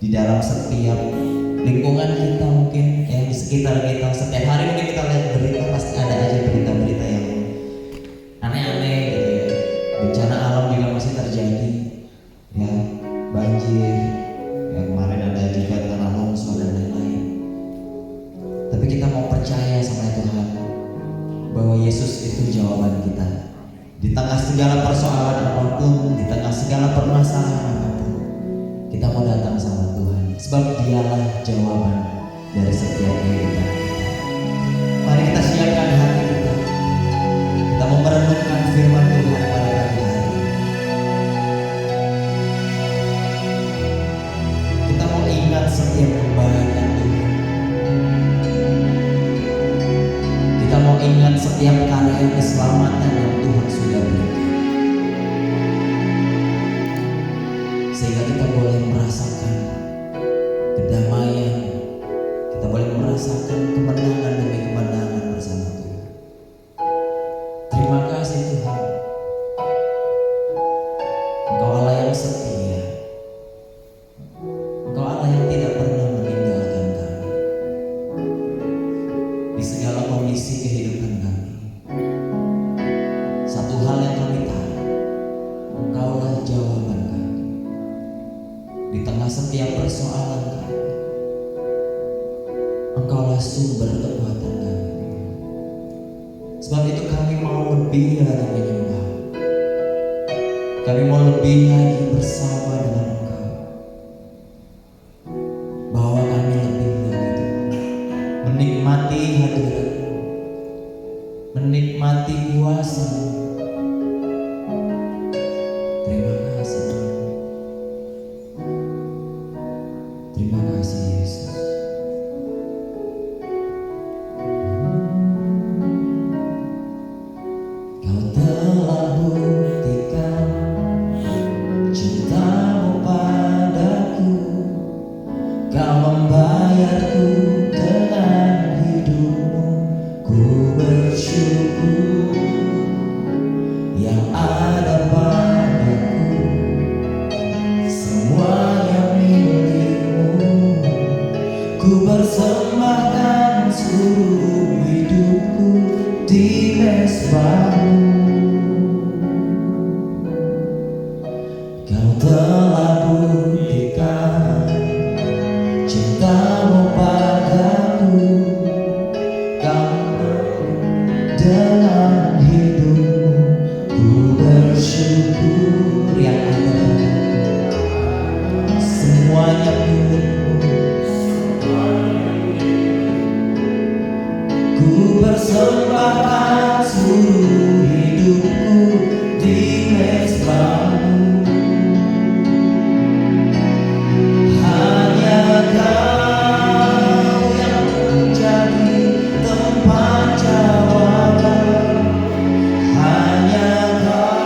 di dalam setiap lingkungan kita, mungkin yang di sekitar kita. Setiap hari mungkin kita lihat berita, pasti ada aja berita-berita yang aneh-aneh gitu ya. Bencana alam juga masih terjadi, ya, banjir, ya, kemarin ada juga tanah longsor dan lain-lain. Tapi kita mau percaya sama Tuhan bahwa Yesus itu jawaban kita. Di tengah segala persoalan apapun, di tengah segala permasalahan apapun, kita mau datang sama Tuhan, sebab Dialah jawaban dari setiap kehidupan kita. Mari kita siapkan hati kita. Kita mau merenungkan firman Tuhan pada pagi hari. Kita mau ingat setiap kebaikan Tuhan. Kita mau ingat setiap karya keselamatan yang Tuhan sudah berikan, sehingga kita boleh merasakan kedamaian, kita boleh merasakan kemenangan demi kemenangan bersama Tuhan. Terima kasih Tuhan, Engkau Allah yang setia, Engkau Allah yang tidak pernah meninggalkan kami di segala kondisi kehidupan kami. Satu hal yang kami tahu, Engkaulah jawaban kami di tengah setiap persoalan kami. Engkaulah sumber kekuatan kami. Sebab itu kami mau lebih lagi menyembah, kami mau lebih lagi bersama dengan Engkau, bahwa kami lebih lagi menikmati hadirat-Mu, menikmati kuasa-Mu. Terima kasih Tuhan. Terima kasih Yesus. Kau telah buktikan cinta-Mu padaku. Kau membayarku dengan hidup-Mu. Ku bersyukur yang ada padaku, semuanya milik-Mu. Ku persembahkan seluruh hidupku di mezbah-Mu. Kau telah buktikan cinta-Mu padaku. Kau dengan hidup-Mu. Ku bersyukur yang ada, semuanya milik-Mu. Ku persembahkan seluruh hidupku di mezbah-Mu. Hanya Kau yang menjadi tempat jawaban. Hanya Kau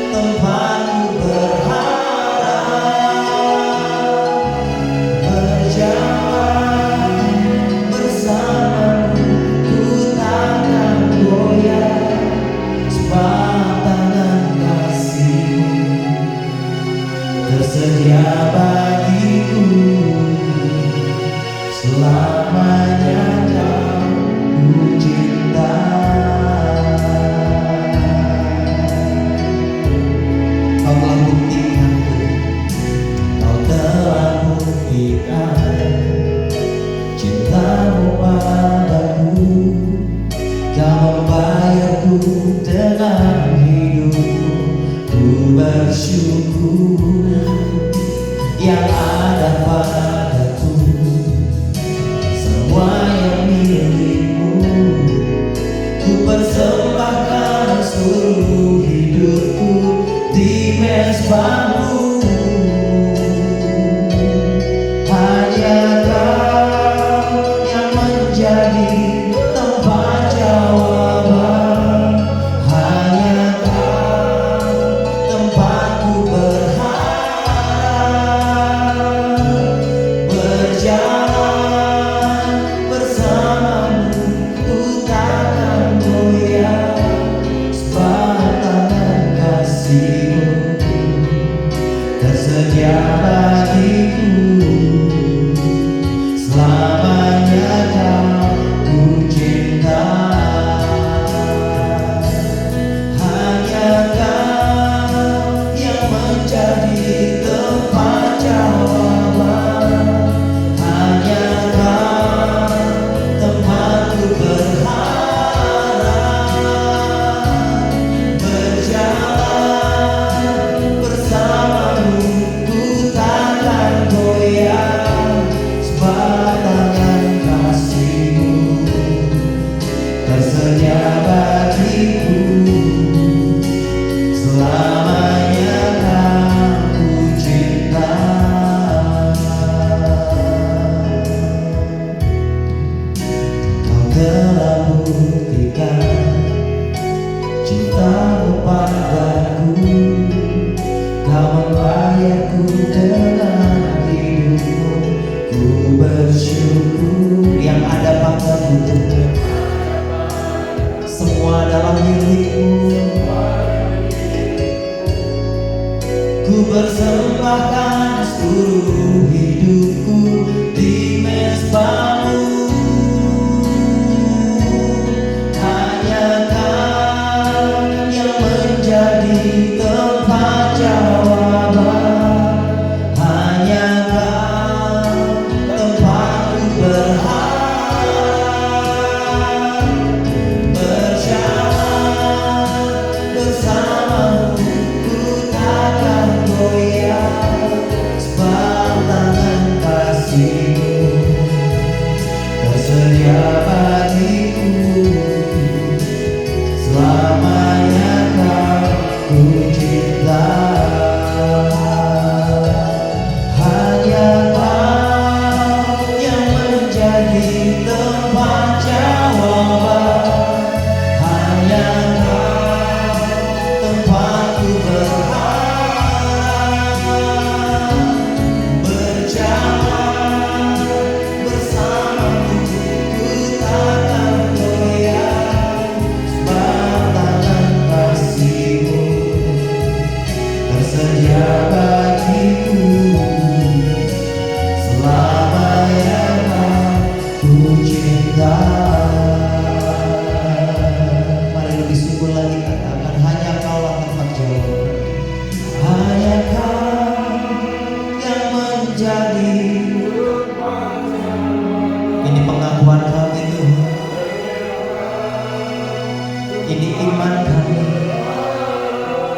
tempatku berharap, berjalan bersama-Mu. Ku takkan goyah, sebab tangan kasih-Mu tersedia bagiku. Selamanya Kau ku cinta. Kau telah buktikan, Kau telah buktikan cinta-Mu padaku. Kau membayarku dengan hidup-Mu. Ku bersyukur yang ada padaku, semua yang milik-Mu. Ku persembahkan seluruh hidupku di mezbah-Mu. Hanya Kau yang menjadi tempat jawaban. Hanya Kau tempatku berharap, seluruh hidupku di mesbamu. Hanya Kau yang menjadi tempat jawaban. Hanya Kau tempatku berharap. Berjalan bersamamu ku takkan goyah, sebab tangan kasih-Mu tersedia bagiku. Selamanya Kau ku cinta. Hanya Kau yang menjadi tempat jawaban. Hanya Kau tempatku berharap. Berjalan bersamamu ku takkan goyah, sebab tangan kasih-Mu tersedia bagiku. Selamanya Kau ku cinta. Mari lebih sungguh lagi katakan, hanya Kaulah tempat jawaban. Hanya Kau yang menjadi. Ini pengakuan kami Tuhan. Ini iman kami.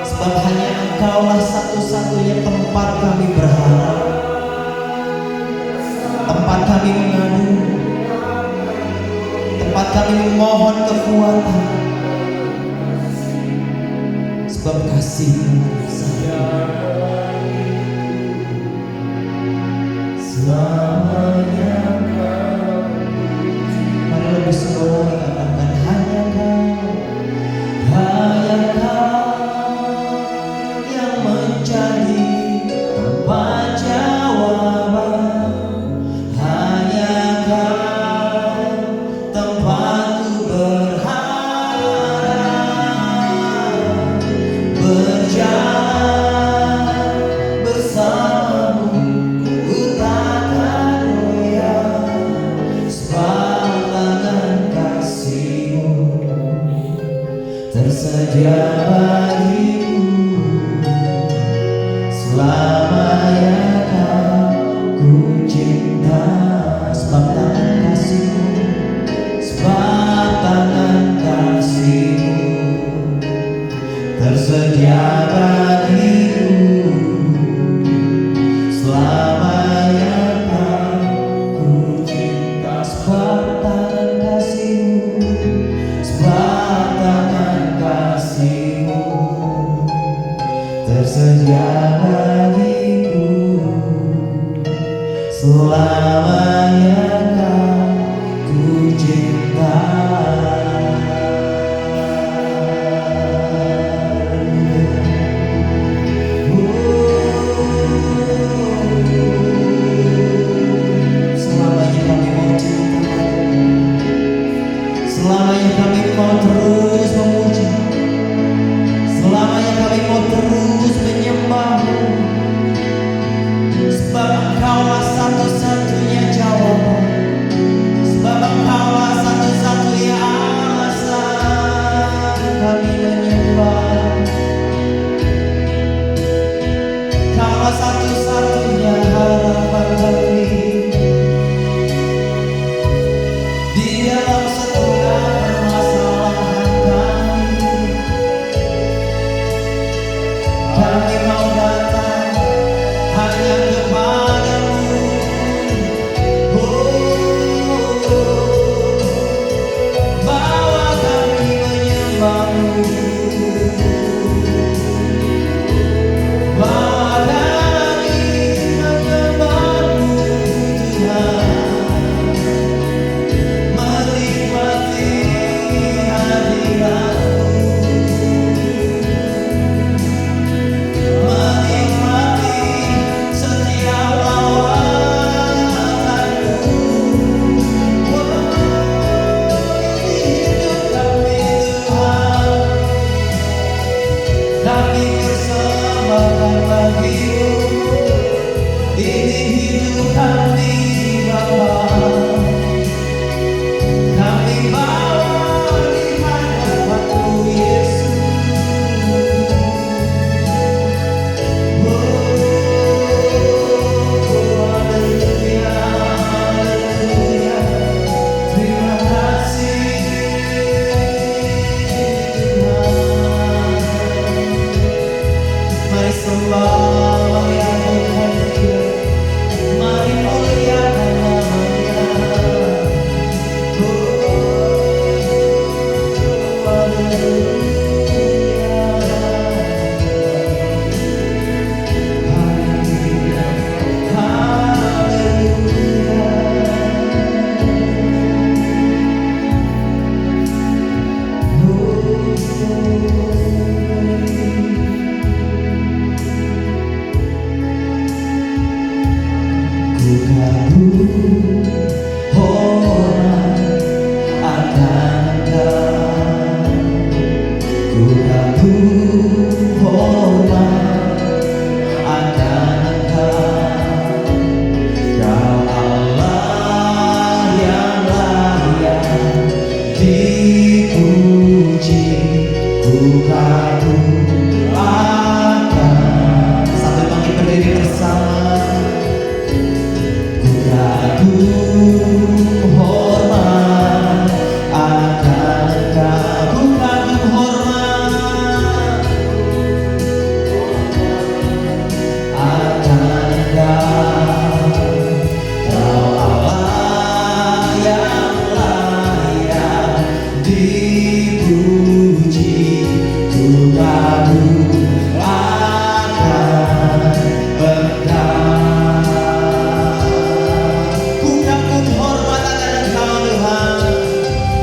Sebab hanya Engkaulah satu-satunya tempat kami berharap, tempat kami mengadu, tempat kami memohon kekuatan. Sebab kasih-Mu selamanya Kau. Mari lebih sungguh lagi katakan, hanya Kau. Hanya Kau yang menjadi tempat jawaban. Hanya Kau tempatku berharap. Berjalan bersamamu ku takkan goyah, sebab tangan kasih-Mu tersedia bagiku. Selamanya Kau ku cinta. Sebab tangan kasih-Mu, sebab tangan kasih-Mu tersedia bagiku. Selamanya Kau ku cinta. Sebab tangan kasih-Mu, sebab tangan kasih-Mu tersedia bagiku. Selamanya Kau ku cinta. Selamanya kami mau cinta. Selamanya kami mau terus memuji. Selamanya kami mau terus menyembah-Mu. Sebab Engkaulah satu-satunya jawaban. Sebab Engkaulah satu-satunya alasan kami menyembah. Engkaulah satu-satunya harapan kami di dalam setiap permasalahan kami. Kami mau datang hanya kepadamu. Ini hidup kami Bapa, kami bawa di hadapan-Mu Yesus. Haleluya, haleluya. Terima kasih Tuhan. Mari sembah, mari agungkan Dia, mari muliakan nama-Nya. Sambil bangkit berdiri bersama. Ku kagum hormat akan Engkau, ku kagum hormat akan Engkau. Kau Allah yang layak dipuji, ku kagum akan Engkau. Ku kagum hormat akan Engkau Tuhan.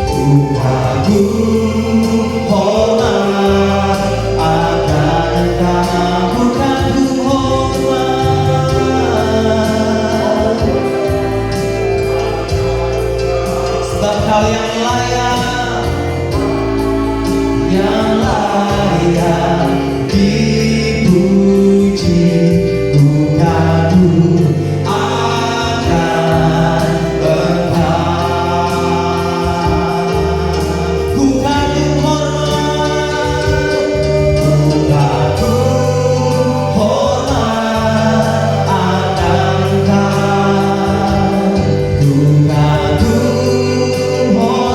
Ku kagum hormat akan Engkau. Ku kagum hormat, sebab Kau yang layak dipuji. Ku kagum akan Engkau. Ku kagum hormat, ku kagum hormat akan Engkau. Ku kagum hormat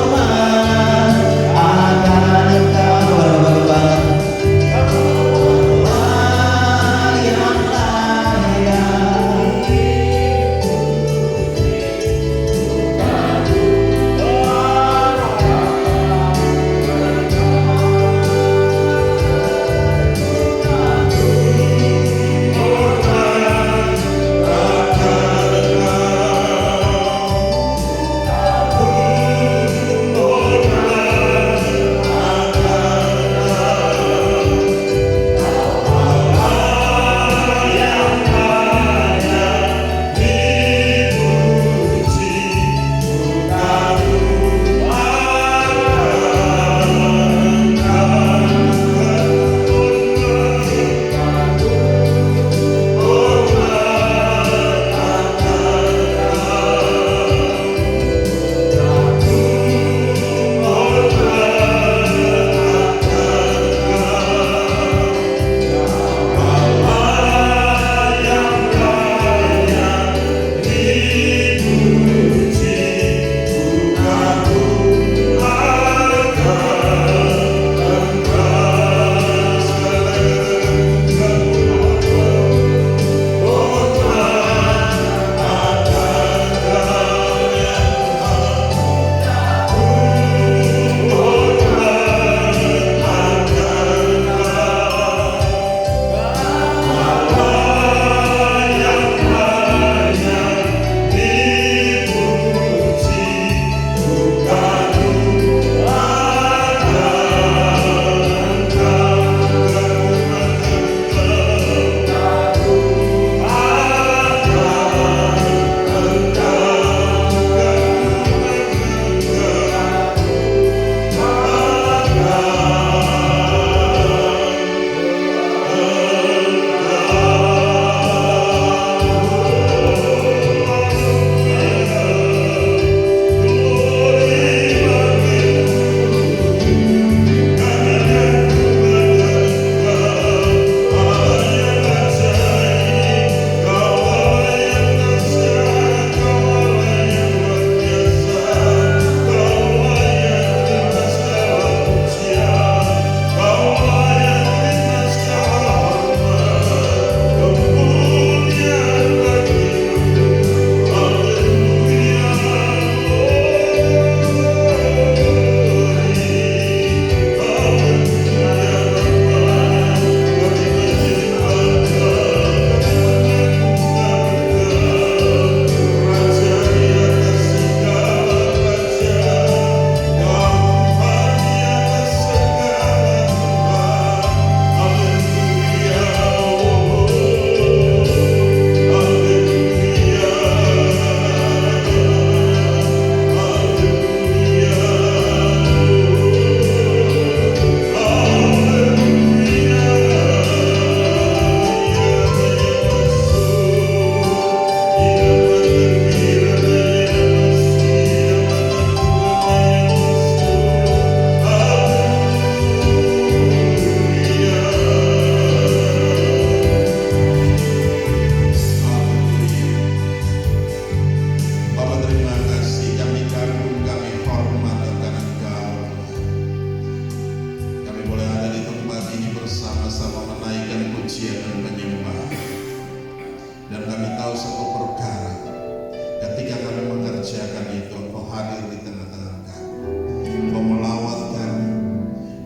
kerjakan itu, Engkau hadir di tengah-tengah kami. Engkau melawat kami,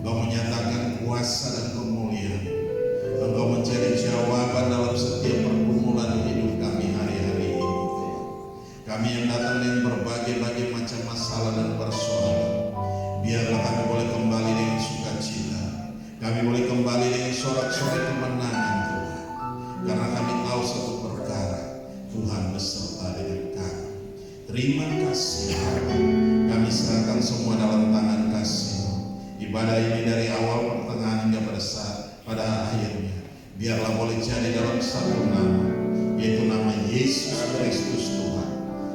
Engkau menyatakan kuasa dan kemuliaan. Engkau menjadi jawaban dalam setiap pergumulan hidup kami hari-hari ini, Tuhan. Kami yang datang dengan berbagai macam masalah dan persoalan, biarlah kami boleh kembali dengan sukacita. Kami boleh kembali dengan sorak-sorai kemenangan, Tuhan. Karena kami tahu satu perkara, Tuhan beserta dengan kami. Terima kasih, kami serahkan semua dalam tangan kasih. Ibadah ini dari awal, pertengahan hingga pada akhirnya, biarlah boleh jadi dalam satu nama, yaitu nama Yesus Kristus Tuhan.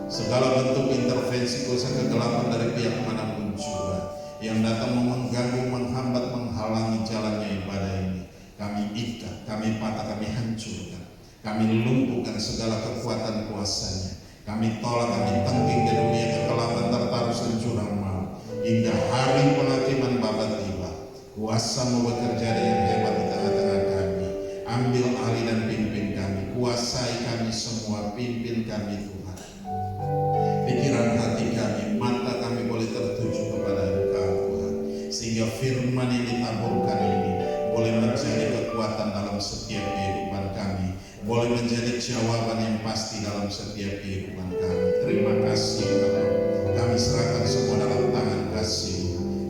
Segala bentuk intervensi kuasa kegelapan dari pihak manapun juga yang datang mengganggu, menghambat, menghalangi jalannya ibadah ini, kami ikat, kami patah, kami hancurkan, kami lumpuhkan segala kekuatan kuasanya. Kami tolak, kami tengking ke dunia kegelapan, tertaruh jurang maut, hingga hari penghakiman Bapa tiba. Kuasa-Mu bekerja dengan hebat di tengah-tengah kami. Ambil alih dan pimpin kami, kuasai kami semua, pimpin kami Tuhan. Pikiran hati kami, mata kami boleh tertuju kepada Engkau Tuhan, sehingga firman yang ditaburkan ini boleh menjadi kekuatan dalam setiap kehidupan kami, boleh menjadi jawaban yang pasti dalam setiap kehidupan kami. Terima kasih Bapak, kami serahkan semua dalam tangan kasih.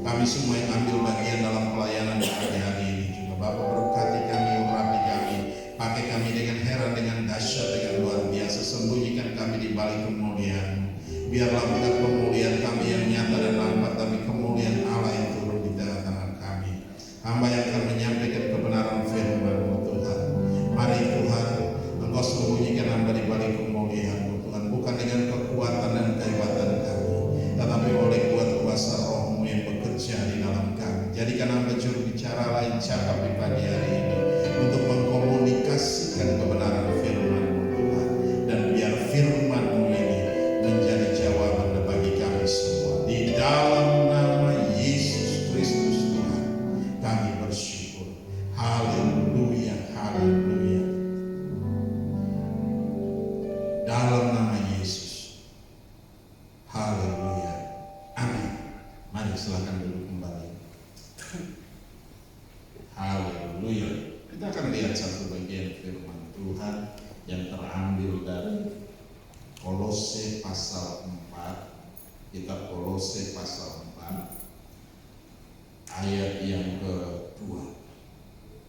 Kami semua yang ambil bagian dalam pelayanan hari ini juga, Bapak berkati kami, urapi kami, pakai kami dengan heran, dengan dahsyat, dengan luar biasa. Sembunyikan kami di balik kemuliaan. Biarlah bukan kemuliaan kami yang nyata dan nampak, tapi kemuliaan Allah yang turun di tengah-tengah kami. Hamba yang akan menyampaikan kebenaran firman-Mu Tuhan. Mari Tuhan, Engkau sembunyikan hamba di balik kemuliaan-Mu Tuhan, bukan dengan kekuatan dan kehebatan kami, tetapi oleh kuat kuasa Roh-Mu yang bekerja di dalam kami. Jadikan hamba juru bicara lain cakap di pagi hari ini untuk mengkomunikasikan kebenaran firman-Mu Tuhan, dan biar firman-Mu ini menjadi jawaban bagi kami semua. Di dalam nama Yesus Kristus Tuhan, kami bersyukur. Haleluya, haleluya. Dalam nama Yesus, haleluya, amin. Mari silakan duduk kembali. Haleluya. Kita akan lihat satu bagian firman Tuhan yang terambil dari Kolose pasal 4. Kitab Kolose pasal 4 ayat yang kedua.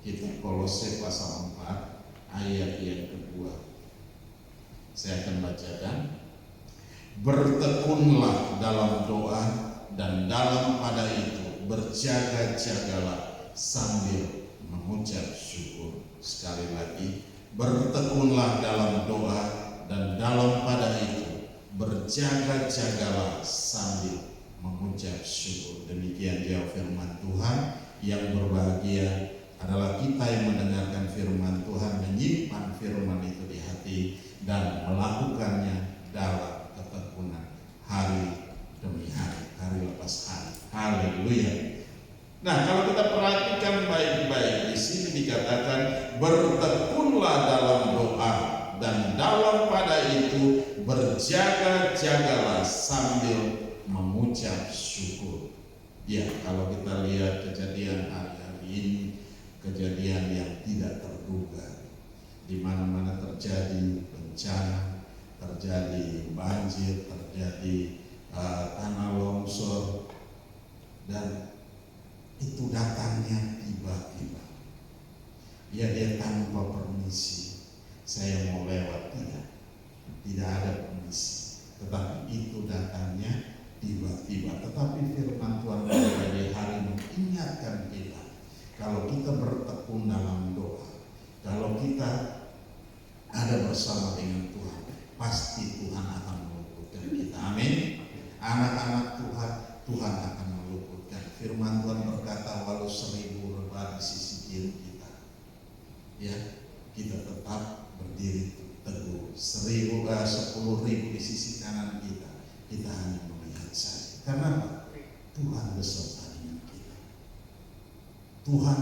Kitab Kolose pasal 4 ayat yang kedua. Saya akan bacakan. Bertekunlah dalam doa, dan dalam pada itu berjaga-jagalah sambil mengucap syukur. Sekali lagi, bertekunlah dalam doa, dan dalam pada itu berjaga-jagalah sambil mengucap syukur. Demikian jawab firman Tuhan. Yang berbahagia adalah kita yang mendengarkan firman Tuhan, menyimpan firman itu di hati, dan melakukannya dalam ketekunan hari demi hari, hari lepas hari. Haleluya. Nah, kalau kita perhatikan baik-baik, di sini dikatakan bertekunlah dalam doa, dan dalam pada itu berjaga-jagalah sambil mengucap syukur. Ya, kalau kita lihat kejadian hari-hari ini, kejadian yang tidak terduga, di mana-mana terjadi bencana, terjadi banjir, terjadi tanah longsor, dan itu datangnya tiba-tiba. Ya, dia tanpa permisi. Saya mau lewat, tidak ada permisi, tetapi itu datangnya tiba-tiba. Tetapi firman Tuhan dari hari mengingatkan kita, kalau kita bertekun dalam doa, kalau kita ada bersama dengan Tuhan, pasti Tuhan akan meluputkan kita. Amin. Anak-anak Tuhan, Tuhan akan meluputkan. Firman Tuhan berkata, walau 1000 rebah di sisi kiri kita, ya, kita tetap berdiri teguh. 10.000 di sisi kanan kita hanya melihat saja. Karena apa? Tuhan beserta dengan kita. Tuhan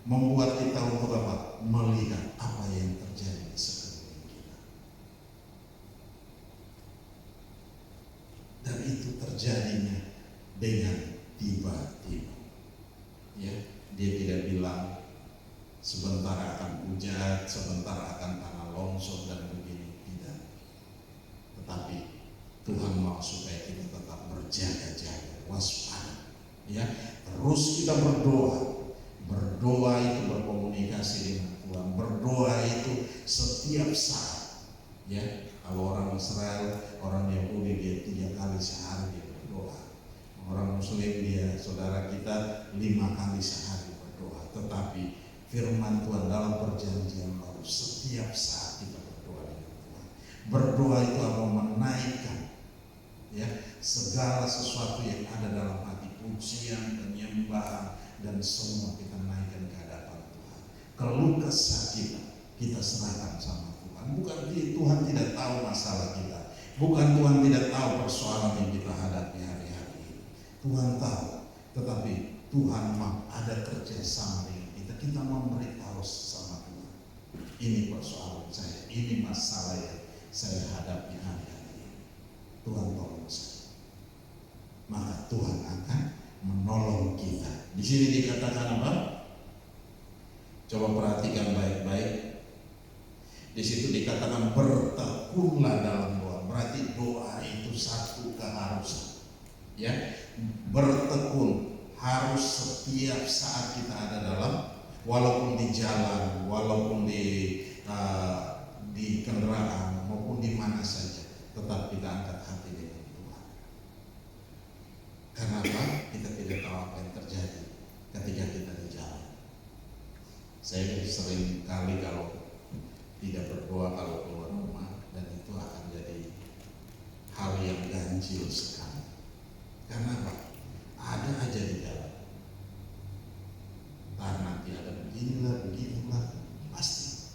membuat kita untuk apa? Melihat apa yang terjadi di sekeliling kita. terjadinya dengan tiba-tiba. Ya, dia tidak bilang sebentar akan hujan, sebentar akan tanah longsor dan begini, tidak. Tetapi Tuhan mau supaya kita tetap berjaga-jaga, waspada. Ya, terus kita berdoa. Berdoa itu berkomunikasi dengan Tuhan. Berdoa itu setiap saat. Ya, kalau orang Israel, orang Yahudi dia 3 kali sehari dia berdoa. Orang Muslim dia, saudara kita 5 kali sehari berdoa. Tetapi firman Tuhan dalam perjanjian baru setiap saat kita berdoa dengan Tuhan. Berdoa itu akan menaikkan ya segala sesuatu yang ada dalam hati, pujian, penyembahan dan semua kita naikkan ke hadapan Tuhan. Keluh kesah kita serahkan sama Tuhan. Bukan Tuhan tidak tahu masalah kita, bukan Tuhan tidak tahu persoalan yang kita hadapi hari-hari ini. Tuhan tahu, tetapi Tuhan mau ada kerjasama dengan kita. Kita memberitahu sama Tuhan, ini persoalan saya, ini masalah yang saya hadapi hari-hari ini. Tuhan tolong saya, maka Tuhan akan menolong kita. Di sini dikatakan apa? Coba perhatikan baik-baik. Di situ dikatakan bertekunlah dalam doa. Berarti doa itu satu keharusan. Ya, bertekun harus setiap saat kita ada dalam, walaupun di jalan, walaupun di kendaraan maupun di mana saja, tetap kita angkat hati dengan Tuhan. Karena apa? Kita tidak tahu apa yang terjadi ketika kita di jalan. Saya sering kali kalau tidak berdoa kalau keluar rumah, dan itu akan jadi hal yang ganjil sekali. Karena apa? Ada aja di jalan. Nanti ada beginilah, pasti.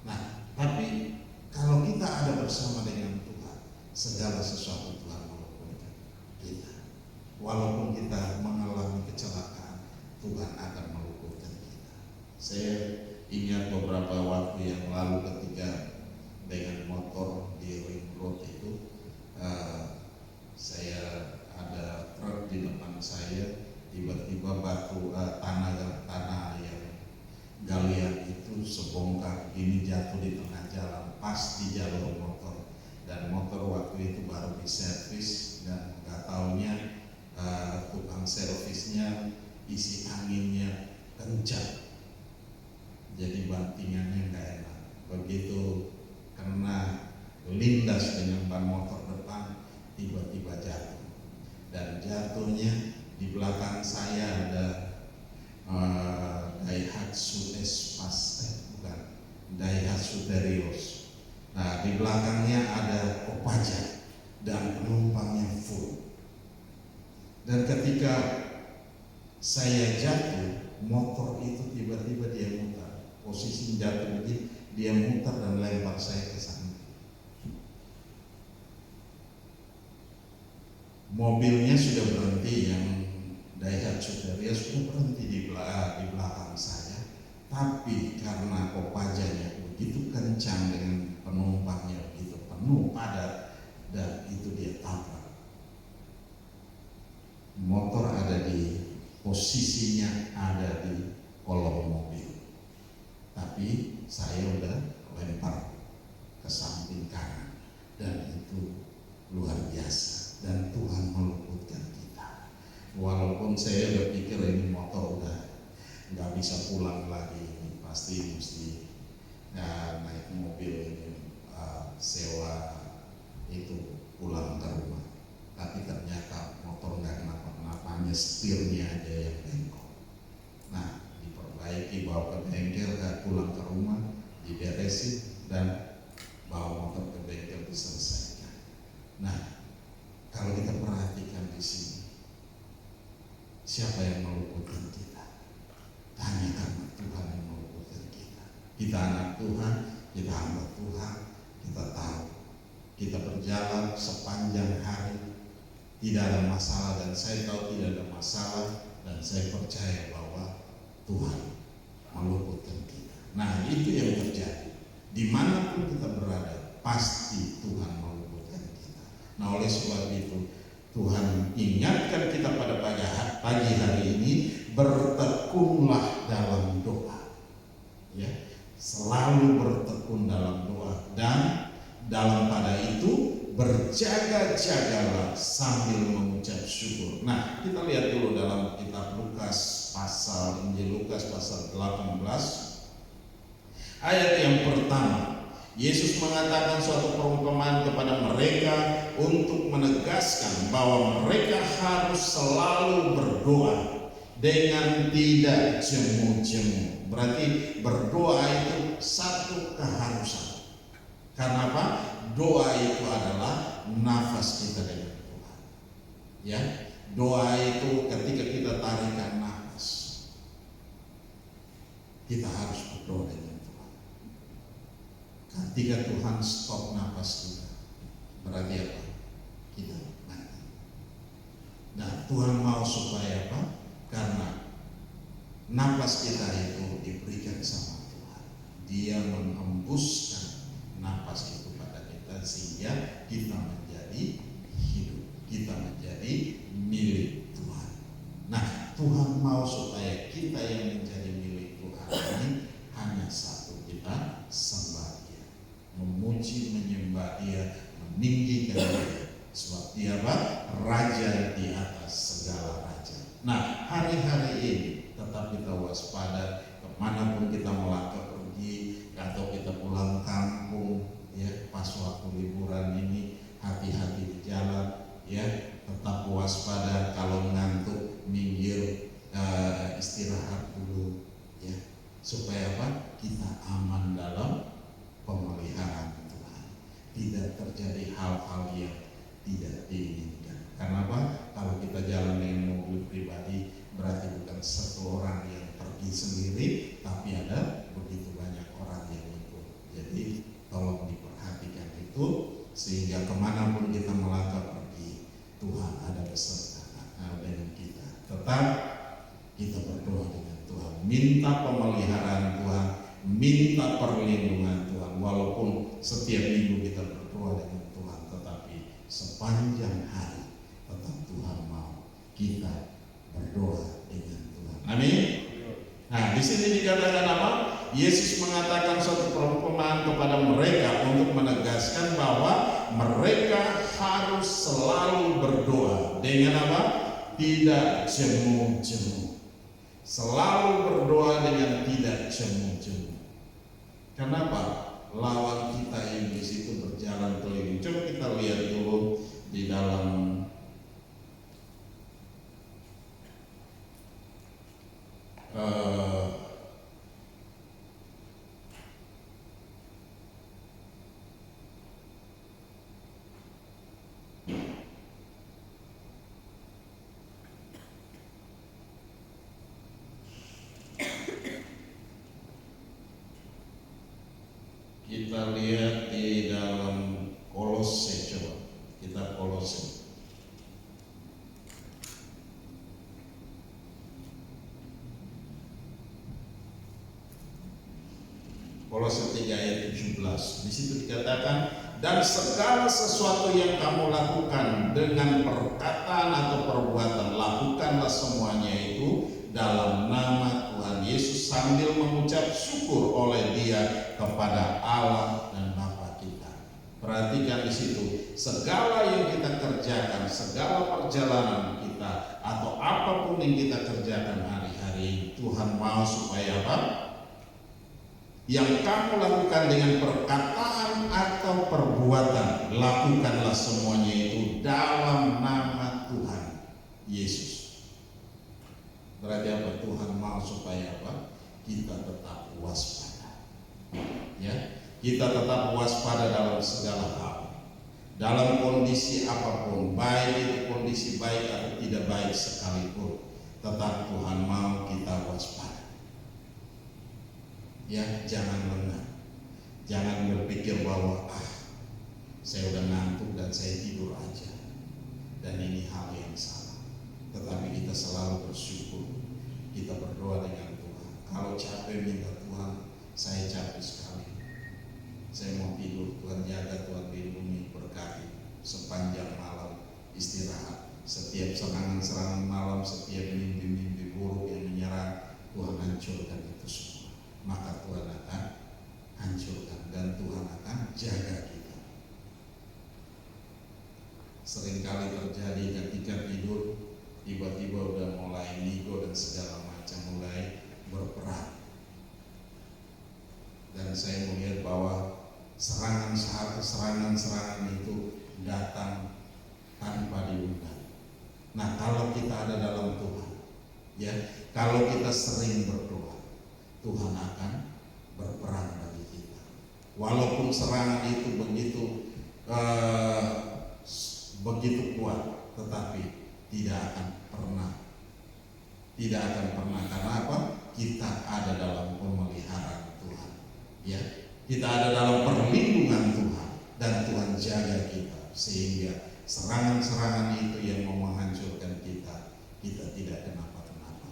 Nah, tapi kalau kita ada bersama dengan Tuhan, segala sesuatu Tuhan meluputkan kita. Walaupun kita mengalami kecelakaan, Tuhan akan meluputkan kita. Saya ingat beberapa waktu yang lalu ketika dengan motor di ring road itu, saya ada truk di depan saya, tiba-tiba batu tanah yang galian itu sebongkar ini jatuh di tengah jalan pas di jalur motor, dan motor waktu itu baru diservis, dan nggak taunya tukang servisnya isi anginnya kencang, jadi bantingannya nggak enak. Begitu kena lindas dengan ban motor depan, tiba-tiba jatuh, dan jatuhnya di belakang saya ada Daihatsu Daihatsu Terios. Nah, di belakangnya ada Kopaja dan penumpangnya full. Dan ketika saya jatuh, motor itu tiba-tiba dia mutar. Posisi jatuh begini, dia mutar dan lempar saya ke samping. Mobilnya sudah berhenti, yang Daihatsu Terios sudah berhenti di belakang saya. Tapi karena Kopajanya begitu kencang dengan penumpangnya begitu penuh padat, dan itu dia tabrak. Motor ada di posisinya ada di kolong mobil, tapi saya udah lempar ke samping kanan, dan itu luar biasa. Dan Tuhan meluputkan kita. Walaupun saya berpikir ini motor udah nggak bisa pulang lagi, ini pasti mesti naik mobil ini sewa itu pulang ke rumah. Tapi ternyata motor nggak kenapa-kenapa, hanya setirnya aja yang bengkok. Nah, diperbaiki, bawa ke bengkel, pulang ke rumah, diberesin, dan bawa motor ke bengkel diselesaikan. Nah, kalau kita perhatikan di sini, siapa yang meluputkan kita? Hanya karena Tuhan yang meluputkan kita. Kita anak Tuhan, kita hamba Tuhan, kita tahu kita berjalan sepanjang hari tidak ada masalah, dan saya tahu tidak ada masalah, dan saya percaya bahwa Tuhan meluputkan kita. Nah, itu yang terjadi. Dimanapun kita berada, pasti Tuhan meluputkan kita. Nah, oleh sebab itu Tuhan ingatkan kita pada pagi hari ini, bertekunlah dalam doa. Ya, selalu bertekun dalam doa, dan dalam pada itu berjaga-jagalah sambil mengucap syukur. Nah, kita lihat dulu dalam kitab Lukas, Injil Lukas pasal 18 ayat yang pertama. Yesus mengatakan suatu perumpamaan kepada mereka untuk menegaskan bahwa mereka harus selalu berdoa dengan tidak jemu-jemu. Berarti berdoa itu satu keharusan. Karena apa? Doa itu adalah nafas kita dengan Tuhan. Ya, doa itu ketika kita tarikan nafas, kita harus berdoa dengan Tuhan. Ketika Tuhan stop nafas kita, berarti apa? Kita mati. Nah, Tuhan mau supaya apa? Karena nafas kita itu diberikan sama Tuhan. Dia menghembuskan nafas itu pada kita sehingga kita menjadi hidup, kita menjadi milik Tuhan. Nah, Tuhan mau supaya kita yang menjadi milik Tuhan ini hanya satu, kita sembah Dia, memuji, menyembah Dia, meninggikan Dia, sebab Dia apa? Raja di atas segala raja. Nah, hari-hari ini tetap kita waspada, kemanapun kita melangkah pergi atau kita pulang kampung, ya, pas waktu liburan ini, hati-hati di jalan, ya, tetap waspada. Kalau ngantuk, minggir, istirahat dulu, ya, supaya apa? Kita aman dalam pemeliharaan Tuhan, tidak terjadi hal-hal yang tidak diinginkan. Karena apa? Kalau kita jalan dengan mobil pribadi, berarti bukan satu orang yang pergi sendiri, tapi ada begitu banyak orang yang ikut. Jadi tolong diperhatikan itu, sehingga kemanapun kita melangkah pergi, Tuhan ada beserta dengan kita. Tetap kita berdoa dengan Tuhan, minta pemeliharaan Tuhan, minta perlindungan Tuhan. Walaupun setiap minggu kita berdoa dengan Tuhan, tetapi sepanjang hari tetap Tuhan mau kita berdoa dengan Tuhan. Amin. Nah, di sini dikatakan apa? Yesus mengatakan suatu perumpamaan kepada mereka untuk menegaskan bahwa mereka harus selalu berdoa dengan apa? Tidak jemu-jemu. Selalu berdoa dengan tidak jemu-jemu. Kenapa? Lawan kita iblis itu berjalan keliling. Coba kita lihat dulu di dalam kita lihat di dalam Kolose, coba kita Kolose. Kolose 3 ayat 17. Di situ dikatakan, dan segala sesuatu yang kamu lakukan dengan perkataan atau perbuatan, lakukanlah semuanya itu dalam nama Tuhan Yesus sambil mengucap syukur oleh Dia kepada Allah dan Bapa kita. Perhatikan di situ, segala yang kita kerjakan, segala perjalanan kita atau apapun yang kita kerjakan hari-hari ini, Tuhan mau supaya apa? Yang kamu lakukan dengan perkataan atau perbuatan, lakukanlah semuanya itu dalam nama Tuhan Yesus. Berarti apa? Tuhan mau supaya apa? Kita tetap waspada. Ya, kita tetap waspada dalam segala hal. Dalam kondisi apapun, baik itu kondisi baik atau tidak baik sekalipun, tetap Tuhan mau kita waspada. Ya, jangan lengah, jangan berpikir bahwa saya udah ngantuk dan saya tidur aja, dan ini hal yang salah. Tetapi kita selalu bersyukur, kita berdoa dengan Tuhan. Kalau capek minta Tuhan, saya capek sekali, saya mau tidur, Tuhan jaga, Tuhan lindungi, berkati sepanjang malam, istirahat. serangan malam, setiap mimpi-mimpi buruk yang menyerang, Tuhan hancurkan itu semua. Maka Tuhan akan hancurkan dan Tuhan akan jaga kita. Seringkali terjadi ketika tidur, tiba-tiba udah mulai ngigo dan segala macam, mulai berperang. Dan saya melihat bahwa serangan itu datang tanpa diundang. Nah, kalau kita ada dalam Tuhan, ya, kalau kita sering berdoa, Tuhan akan berperang bagi kita. Walaupun serangan itu begitu kuat, tetapi tidak akan pernah. Karena apa? Kita ada dalam pemeliharaan Tuhan. Ya, kita ada dalam perlindungan Tuhan dan Tuhan jaga kita, sehingga serangan-serangan itu yang mau menghancurkan kita tidak kenapa-kenapa.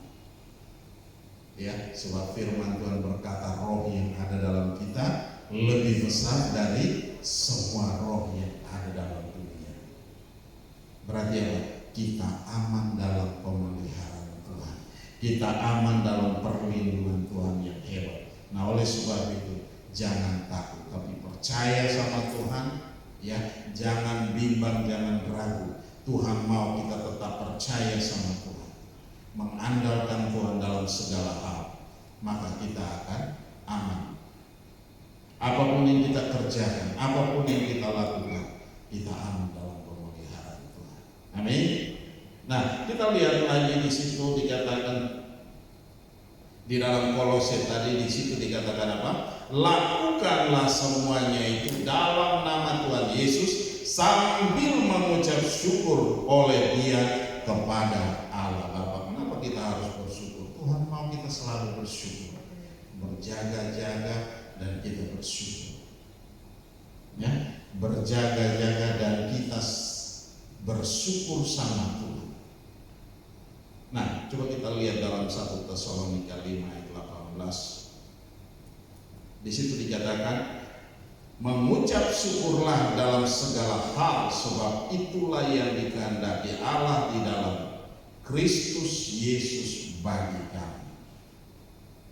Ya, sebab firman Tuhan berkata roh yang ada dalam kita lebih besar dari semua roh yang ada dalam dunia. Berarti apa? Kita aman dalam pemeliharaan Tuhan. Kita aman dalam perlindungan Tuhan yang hebat. Nah, oleh sebab itu jangan takut, tapi percaya sama Tuhan, ya. Jangan bimbang, jangan ragu. Tuhan mau kita tetap percaya sama Tuhan, mengandalkan Tuhan dalam segala hal, maka kita akan aman. Apapun yang kita kerjakan, apapun yang kita lakukan, kita aman dalam pemeliharaan Tuhan. Amin. Nah, kita lihat lagi di situ dikatakan di dalam Kolose tadi, di situ dikatakan apa? Lakukanlah semuanya itu dalam nama Tuhan Yesus sambil mengucap syukur oleh Dia kepada Allah Bapa. Kenapa kita harus bersyukur? Tuhan mau kita selalu bersyukur, berjaga-jaga dan kita bersyukur. Ya, berjaga-jaga dan kita bersyukur sama Tuhan. Nah, coba kita lihat dalam 1 Tesalonika 5 ayat 18. Di situ dikatakan, mengucap syukurlah dalam segala hal, sebab itulah yang dikehendaki Allah di dalam Kristus Yesus bagi kami.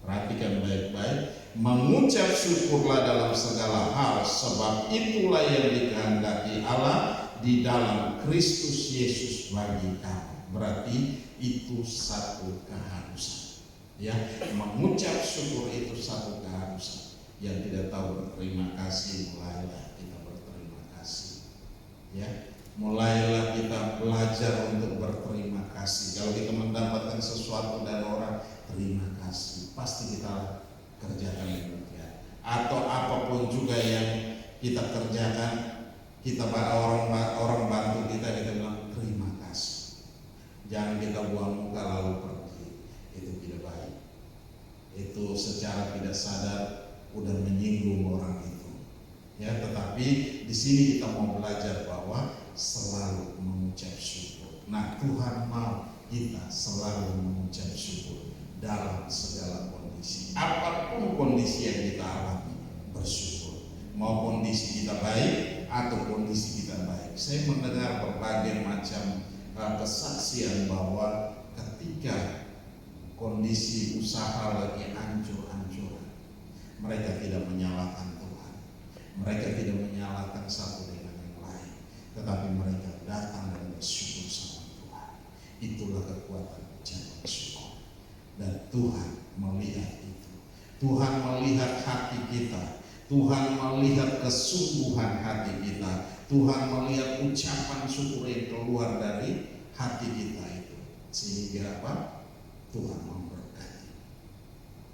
Perhatikan baik-baik, mengucap syukurlah dalam segala hal, sebab itulah yang dikehendaki Allah di dalam Kristus Yesus bagi kami. Berarti itu satu keharusan, ya. Mengucap syukur itu satu keharusan. Yang tidak tahu berterima kasih, mulailah kita berterima kasih, ya. Mulailah kita belajar untuk berterima kasih. Kalau kita mendapatkan sesuatu dari orang, terima kasih, pasti kita kerjakan demikian. Atau apapun juga yang kita kerjakan, kita orang bantu kita bilang terima kasih. Jangan kita buang muka lalu pergi, itu tidak baik. Itu secara tidak sadar udah menyinggung orang itu, ya. Tetapi di sini kita mau belajar bahwa selalu mengucap syukur. Nah, Tuhan mau kita selalu mengucap syukur dalam segala kondisi, apapun kondisi yang kita alami, bersyukur. Mau kondisi kita baik atau kondisi kita baik. Saya mendengar berbagai macam kesaksian bahwa ketika kondisi usaha lagi hancur-hancuran, mereka tidak menyalahkan Tuhan, mereka tidak menyalahkan satu dengan yang lain, tetapi mereka datang dan bersyukur sama Tuhan. Itulah kekuatan ucapan syukur. Dan Tuhan melihat itu. Tuhan melihat hati kita. Tuhan melihat kesungguhan hati kita. Tuhan melihat ucapan syukur yang keluar dari hati kita itu. Sehingga apa? Tuhan memberkati.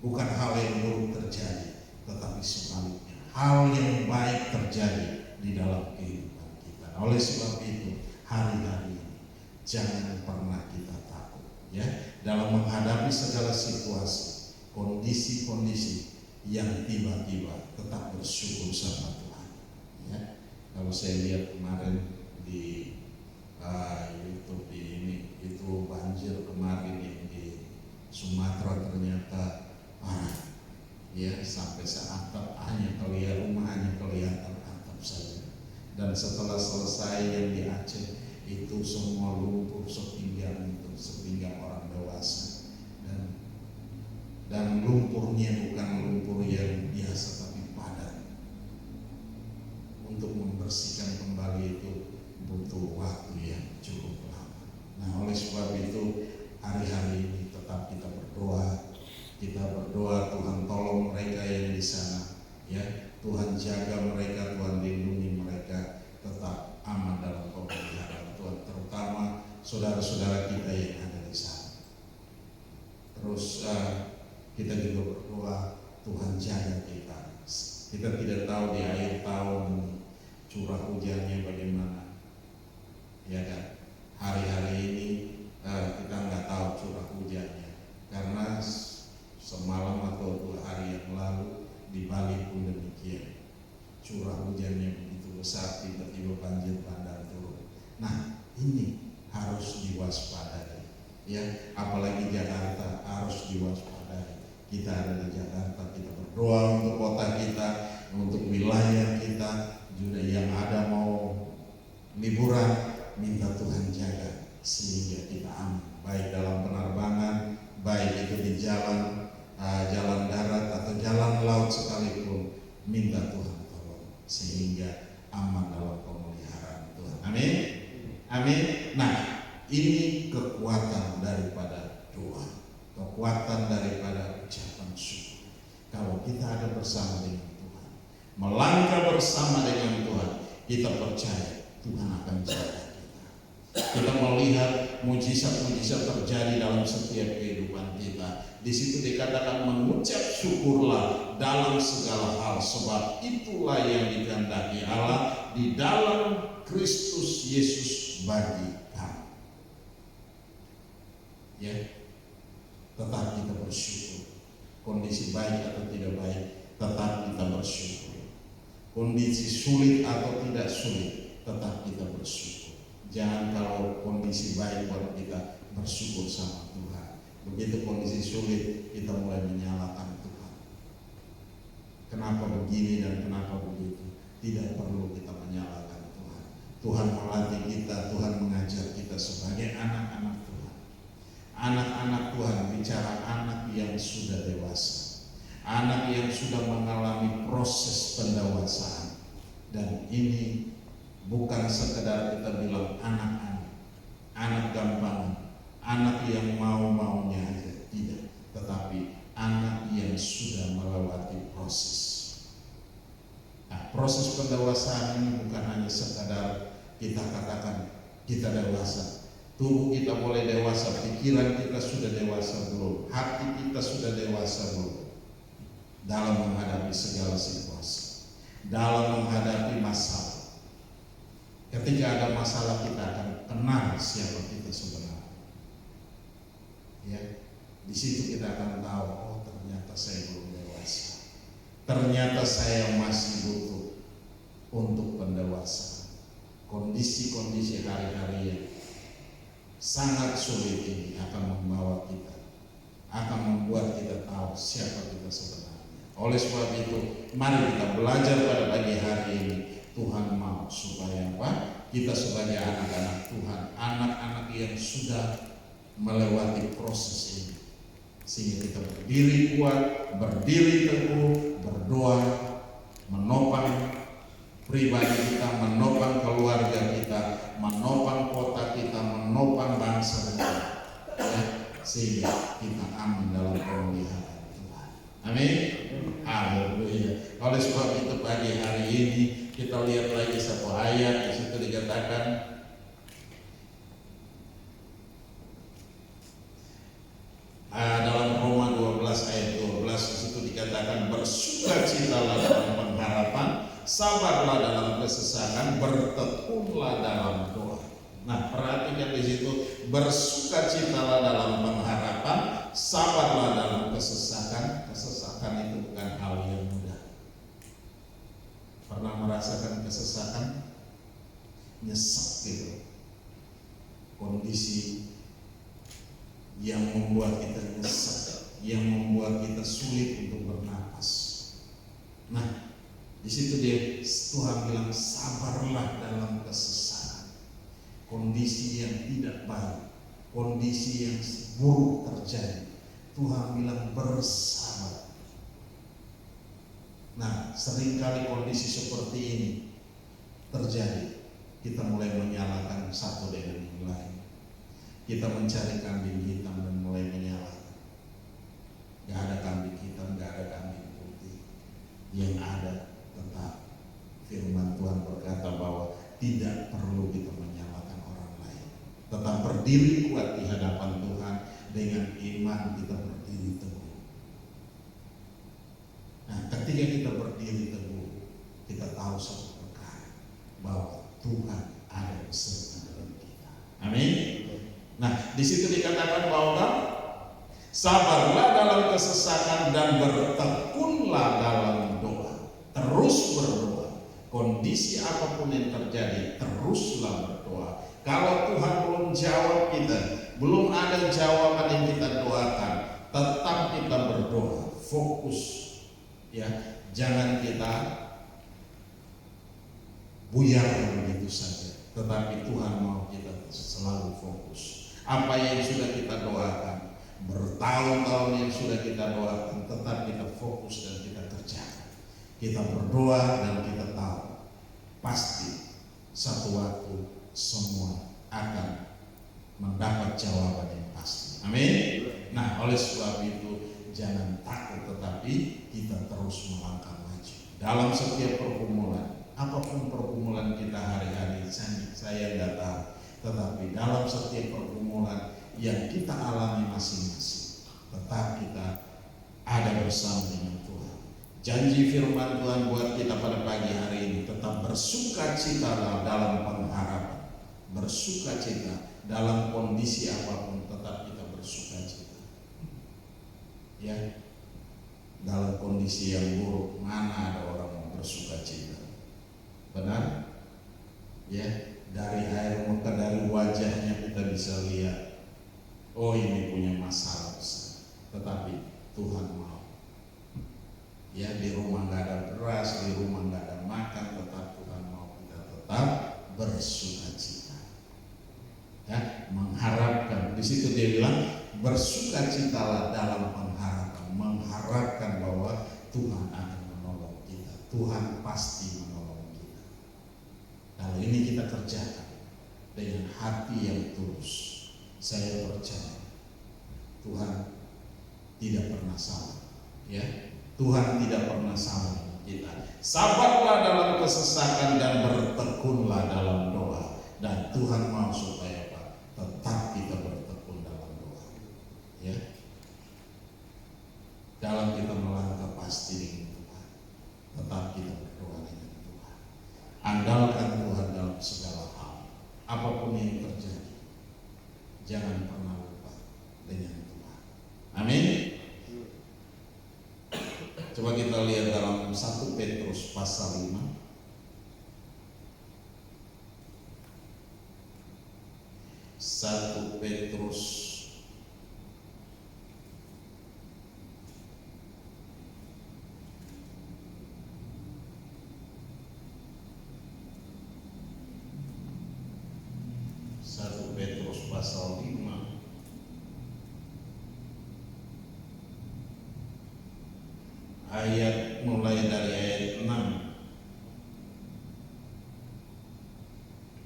Bukan hal yang buruk terjadi, tetapi sebaliknya hal yang baik terjadi di dalam kehidupan kita. Oleh sebab itu, hari-hari ini jangan pernah kita takut, ya, dalam menghadapi segala situasi, kondisi-kondisi yang tiba-tiba, tetap bersyukur sama Tuhan, ya. Kalau saya lihat kemarin di YouTube itu banjir kemarin yang di Sumatera ternyata parah, ya, sampai seatap hanya kelihatan rumah, hanya kelihatan atap saja. Dan setelah selesai yang di Aceh itu semua lumpur sepinggang orang dewasa, dan lumpurnya bukan lumpur yang biasa tapi padat. Untuk membersihkan kembali itu butuh waktu yang cukup lama. Nah, oleh sebab itu hari-hari ini tetap kita berdoa Tuhan tolong mereka yang di sana, ya Tuhan jaga mereka, Tuhan lindungi mereka tetap aman dalam pemeliharaan Tuhan, terutama saudara-saudara kita yang ada di sana. Terus kita juga berdoa Tuhan jaga kita. Kita tidak tahu di akhir tahun ini curah hujannya bagaimana, ya kan? Hari-hari ini kita nggak tahu curah hujannya, karena semalam atau 2 hari yang lalu di Bali pun demikian, curah hujannya begitu besar, tiba-tiba banjir bandang turun. Nah, ini harus diwaspadai, ya, apalagi Jakarta harus diwaspadai. Kita ada di Jakarta, kita berdoa untuk kota kita, untuk wilayah kita, juga yang ada mau liburan, minta Tuhan jaga sehingga kita aman, baik dalam penerbangan, baik itu di jalan darat atau jalan laut sekalipun, minta Tuhan tolong sehingga aman dalam pemeliharaan Tuhan. Amin. Amin. Nah, ini kekuatan daripada doa, kekuatan daripada ucapan syukur. Kalau kita ada bersama dengan Tuhan, melangkah bersama dengan Tuhan, kita percaya Tuhan akan jaga kita. Kita melihat mujizat-mujizat terjadi dalam setiap kehidupan kita. Di situ dikatakan mengucap syukurlah dalam segala hal, sebab itulah yang dikehendaki Allah di dalam Kristus Yesus bagi kamu. Ya, tetap kita bersyukur. Kondisi baik atau tidak baik, tetap kita bersyukur. Kondisi sulit atau tidak sulit, tetap kita bersyukur. Jangan kalau kondisi baik baru kita bersyukur sama Tuhan. Begitu kondisi sulit, kita mulai menyalahkan Tuhan. Kenapa begini dan kenapa begitu? Tidak perlu kita menyalahkan Tuhan. Tuhan melatih kita, Tuhan mengajar kita sebagai anak-anak Tuhan. Anak-anak Tuhan, bicara anak yang sudah dewasa, anak yang sudah mengalami proses pendewasaan. Dan ini bukan sekedar kita bilang anak-anak, anak gampangan, anak yang mau-maunya aja, tidak, tetapi anak yang sudah melewati proses. Nah, proses pendewasaan ini bukan hanya sekadar kita katakan kita dewasa. Tubuh kita boleh dewasa, pikiran kita sudah dewasa belum, hati kita sudah dewasa belum dalam menghadapi segala situasi, dalam menghadapi masalah. Ketika ada masalah, kita akan kenal siapa kita sebenarnya. Ya, di situ kita akan tahu, oh ternyata saya belum dewasa. Ternyata saya masih butuh untuk pendewasaan. Kondisi-kondisi hari-hari yang sangat sulit ini akan membawa kita, akan membuat kita tahu siapa kita sebenarnya. Oleh sebab itu, mari kita belajar pada pagi hari ini. Tuhan mau supaya apa? Kita sebagai anak-anak Tuhan, anak-anak yang sudah melewati proses ini, sehingga kita berdiri kuat, berdiri teguh, berdoa, menopang pribadi kita, menopang keluarga kita, menopang kota kita, menopang bangsa kita, ya, sehingga kita aman dalam pemeliharaan Tuhan. Amin. Haleluya. Oleh sebab itu pagi hari ini kita lihat lagi satu ayat, di situ dikatakan dalam Roma 12 ayat 12, di situ dikatakan bersukacitalah dalam pengharapan, sabarlah dalam kesesakan, bertekunlah dalam doa. Nah, perhatikan di situ, bersukacitalah dalam pengharapan, sabarlah dalam kesesakan. Kesesakan itu bukan hal yang mudah. Pernah merasakan kesesakan? Nyesek gitu. Kondisi yang membuat kita nyesek, yang membuat kita sulit untuk bernapas. Nah, di situ Tuhan bilang sabarlah dalam kesesakan. kondisi yang tidak baik, kondisi yang buruk terjadi, Tuhan bilang bersabar. Nah, seringkali kondisi seperti ini terjadi, kita mulai menyalahkan satu dengan yang lain. Kita mencari kambing hitam dan mulai menyalahkan. Gak ada kambing hitam, gak ada kambing putih. Yang ada tetap firman Tuhan berkata bahwa tidak perlu kita menyalahkan orang lain. Tetap berdiri kuat di hadapan Tuhan, dengan iman kita berdiri teguh. Nah, ketika kita berdiri teguh, kita tahu satu perkara, bahwa Tuhan ada beserta dalam kita. Amin. Nah, di situ dikatakan bahwa sabarlah dalam kesesakan dan bertekunlah dalam doa. Terus berdoa. Kondisi apapun yang terjadi, teruslah berdoa. Kalau Tuhan belum jawab kita, belum ada jawaban yang kita doakan, tetap kita berdoa. Fokus, ya, jangan kita buyar begitu saja. Tetapi Tuhan mau kita selalu fokus. Apa yang sudah kita doakan, bertahun-tahun yang sudah kita doakan, tetap kita fokus dan kita kerjakan. Kita berdoa dan kita tahu pasti satu waktu semua akan mendapat jawaban yang pasti. Amin. Nah, oleh sebab itu jangan takut, tetapi kita terus melangkah maju dalam setiap pergumulan. Apapun pergumulan kita hari-hari, saya tidak tahu, tetapi dalam setiap pergumulan yang kita alami masing-masing, tetap kita ada bersama dengan Tuhan. Janji firman Tuhan buat kita pada pagi hari ini, tetap bersukacita dalam pengharapan. Bersukacita dalam kondisi apapun, tetap kita bersukacita. Ya, dalam kondisi yang buruk, mana ada orang yang bersukacita? Benar? Ya, dari air mata, dari wajahnya kita bisa lihat, oh ini punya masalah besar. Tetapi Tuhan mau. Ya, di rumah nggak ada beras, di rumah nggak ada makan, tetap Tuhan mau kita tetap bersukacita. Ya, mengharapkan. Di situ dia bilang bersukacitalah dalam pengharapan, mengharapkan bahwa Tuhan akan menolong kita. Tuhan pasti menolong. Kalau ini kita kerjakan dengan hati yang tulus, saya percaya Tuhan tidak pernah salah. Ya, Tuhan tidak pernah salah dengan kita. Sabarlah dalam kesesakan dan bertekunlah dalam doa. Dan Tuhan mau supaya apa? Tetap kita bertekun dalam doa. Ya, dalam kita melangkah pasti dengan Tuhan, tetap kita berdoa dengan Tuhan. Andalkan Tuhan dalam segala hal. Apapun yang terjadi, jangan pernah lupa dengan Tuhan. Amin. Coba kita lihat dalam 1 Petrus pasal 5. 1 Petrus pasal 5 ayat mulai dari ayat 6.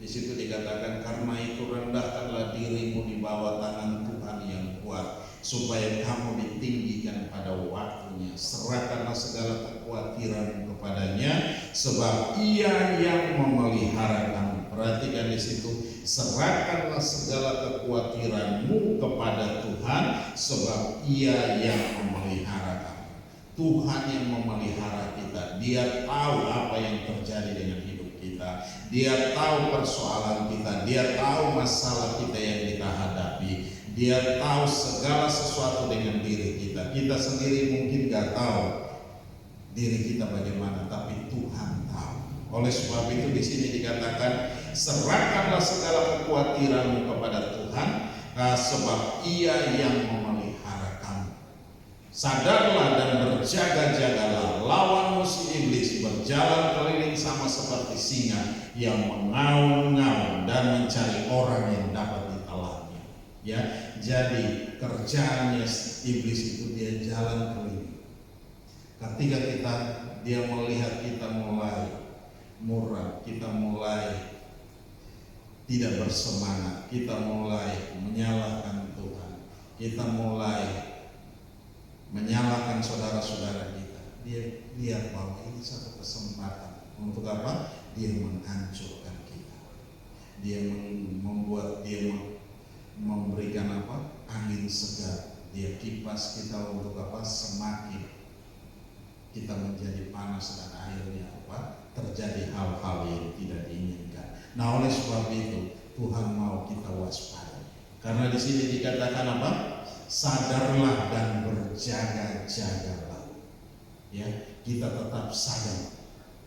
Di situ dikatakan, karena itu rendahkanlah dirimu di bawah tangan Tuhan yang kuat, supaya kamu ditinggikan pada waktunya. Serahkanlah segala kekhawatiran kepadanya, sebab Ia yang memelihara kamu. Perhatikan di situ, serahkanlah segala kekhawatiranmu kepada Tuhan, sebab Ia yang memelihara kamu. Tuhan yang memelihara kita. Dia tahu apa yang terjadi dengan hidup kita. Dia tahu persoalan kita. Dia tahu masalah kita yang kita hadapi. Dia tahu segala sesuatu dengan diri kita. Kita sendiri mungkin gak tahu diri kita bagaimana, tapi Tuhan tahu. Oleh sebab itu di sini dikatakan, serahkanlah segala kekhawatiranmu kepada Tuhan, sebab Ia yang memelihara kamu. Sadarlah dan berjaga-jagalah, lawan musuh iblis berjalan keliling sama seperti singa yang mengaum-ngaum dan mencari orang yang dapat ditelannya. Ya, jadi kerjaannya iblis itu dia jalan keliling. Ketika dia melihat kita mulai murah, kita mulai tidak bersemangat, kita mulai menyalahkan Tuhan, kita mulai menyalahkan saudara-saudara kita, dia lihat bahwa ini satu kesempatan untuk apa? Dia menghancurkan kita, dia memberikan apa? Angin segar, dia kipas kita untuk apa? Semakin kita menjadi panas dan akhirnya apa? Terjadi hal-hal yang tidak diinginkan. Nah, oleh sebab itu Tuhan mau kita waspada. Karena di sini dikatakan apa? Sadarlah dan berjaga-jagalah. Ya, kita tetap sadar.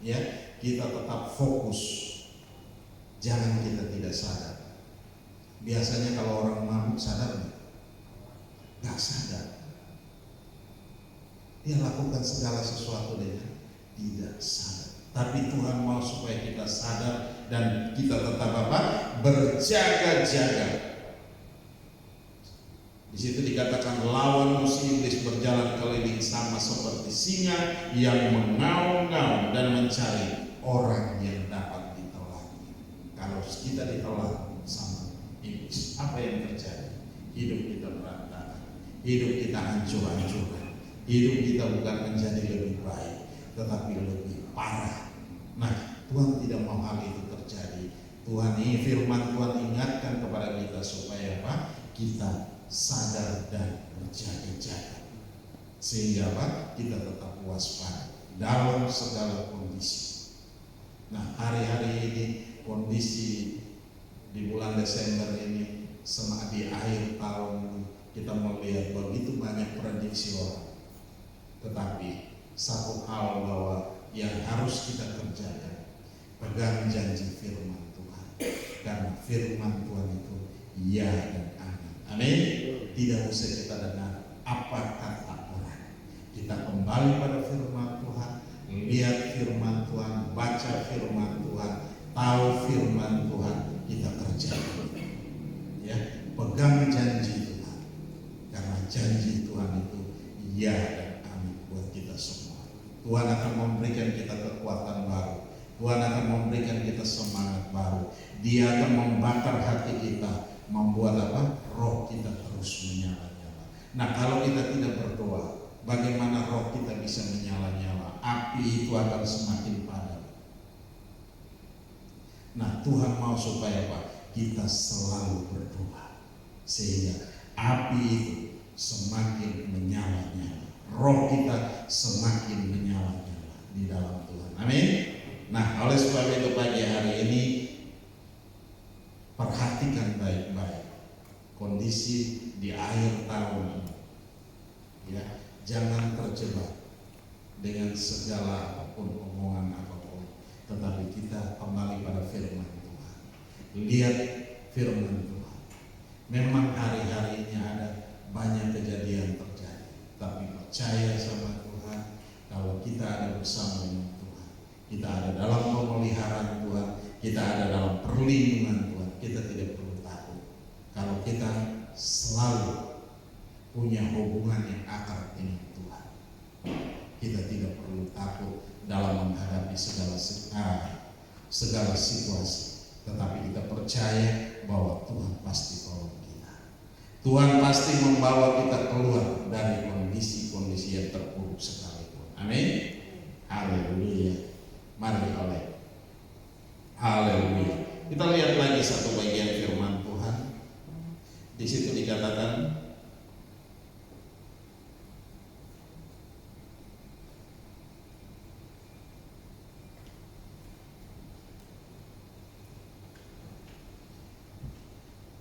Ya, kita tetap fokus. Jangan kita tidak sadar. Biasanya kalau orang mabuk sadar nggak sadar. Dia lakukan segala sesuatu dengan tidak sadar. Tapi Tuhan mau supaya kita sadar dan kita tetap apa? Berjaga-jaga. Di situ dikatakan lawan musuh iblis berjalan keliling sama seperti singa yang mengaum-ngaum dan mencari orang yang dapat ditelan. Kalau kita ditelan sama iblis, apa yang terjadi? Hidup kita berantakan, hidup kita hancur-hancuran, hidup kita bukan menjadi lebih baik, tetapi lebih parah. Nah, Tuhan tidak mau hal itu terjadi. Tuhan ini firman Tuhan ingatkan kepada kita supaya apa? Kita sadar dan berjaga-jaga, sehingga apa? Kita tetap waspada dalam segala kondisi. Nah, hari-hari ini kondisi di bulan Desember ini, di akhir tahun kita melihat begitu banyak prediksi orang. Tetapi satu hal bahwa yang harus kita kerjakan, pegang janji firman Tuhan, karena firman Tuhan itu ya dan amin. Amin. Tidak usah kita dengar apa kata orang. Kita kembali pada firman Tuhan, lihat firman Tuhan, baca firman Tuhan, tahu firman Tuhan, kita kerjakan. Ya, pegang janji Tuhan, karena janji Tuhan itu ya dan amin buat kita semua. Tuhan akan memberikan kita kekuatan baru. Tuhan akan memberikan kita semangat baru. Dia akan membakar hati kita, membuat apa? Roh kita terus menyala-nyala. Nah, kalau kita tidak berdoa, bagaimana roh kita bisa menyala-nyala? Api itu akan semakin padam. Nah, Tuhan mau supaya apa? Kita selalu berdoa, sehingga api itu semakin menyala-nyala, roh kita semakin menyala-nyala di dalam Tuhan. Amin. Nah, oleh sebab itu pagi hari ini perhatikan baik-baik kondisi di akhir tahun ini. Ya, jangan terjebak dengan segala apapun omongan apapun, tetapi kita kembali pada firman Tuhan. Lihat firman Tuhan. Memang hari-hari ini ada banyak kejadian terjadi, tapi percaya sama Tuhan, kalau kita ada bersama dengan Tuhan, kita ada dalam pemeliharaan Tuhan, kita ada dalam perlindungan Tuhan, kita tidak perlu takut. Kalau kita selalu punya hubungan yang akrab dengan Tuhan, kita tidak perlu takut dalam menghadapi segala situasi, tetapi kita percaya bahwa Tuhan pasti tolong kita. Tuhan pasti membawa kita keluar dari kondisi-kondisi yang terpuruk sekalipun. Amin. Haleluya. Mari oleh. Haleluya. Kita lihat lagi satu bagian firman Tuhan. Di situ dikatakan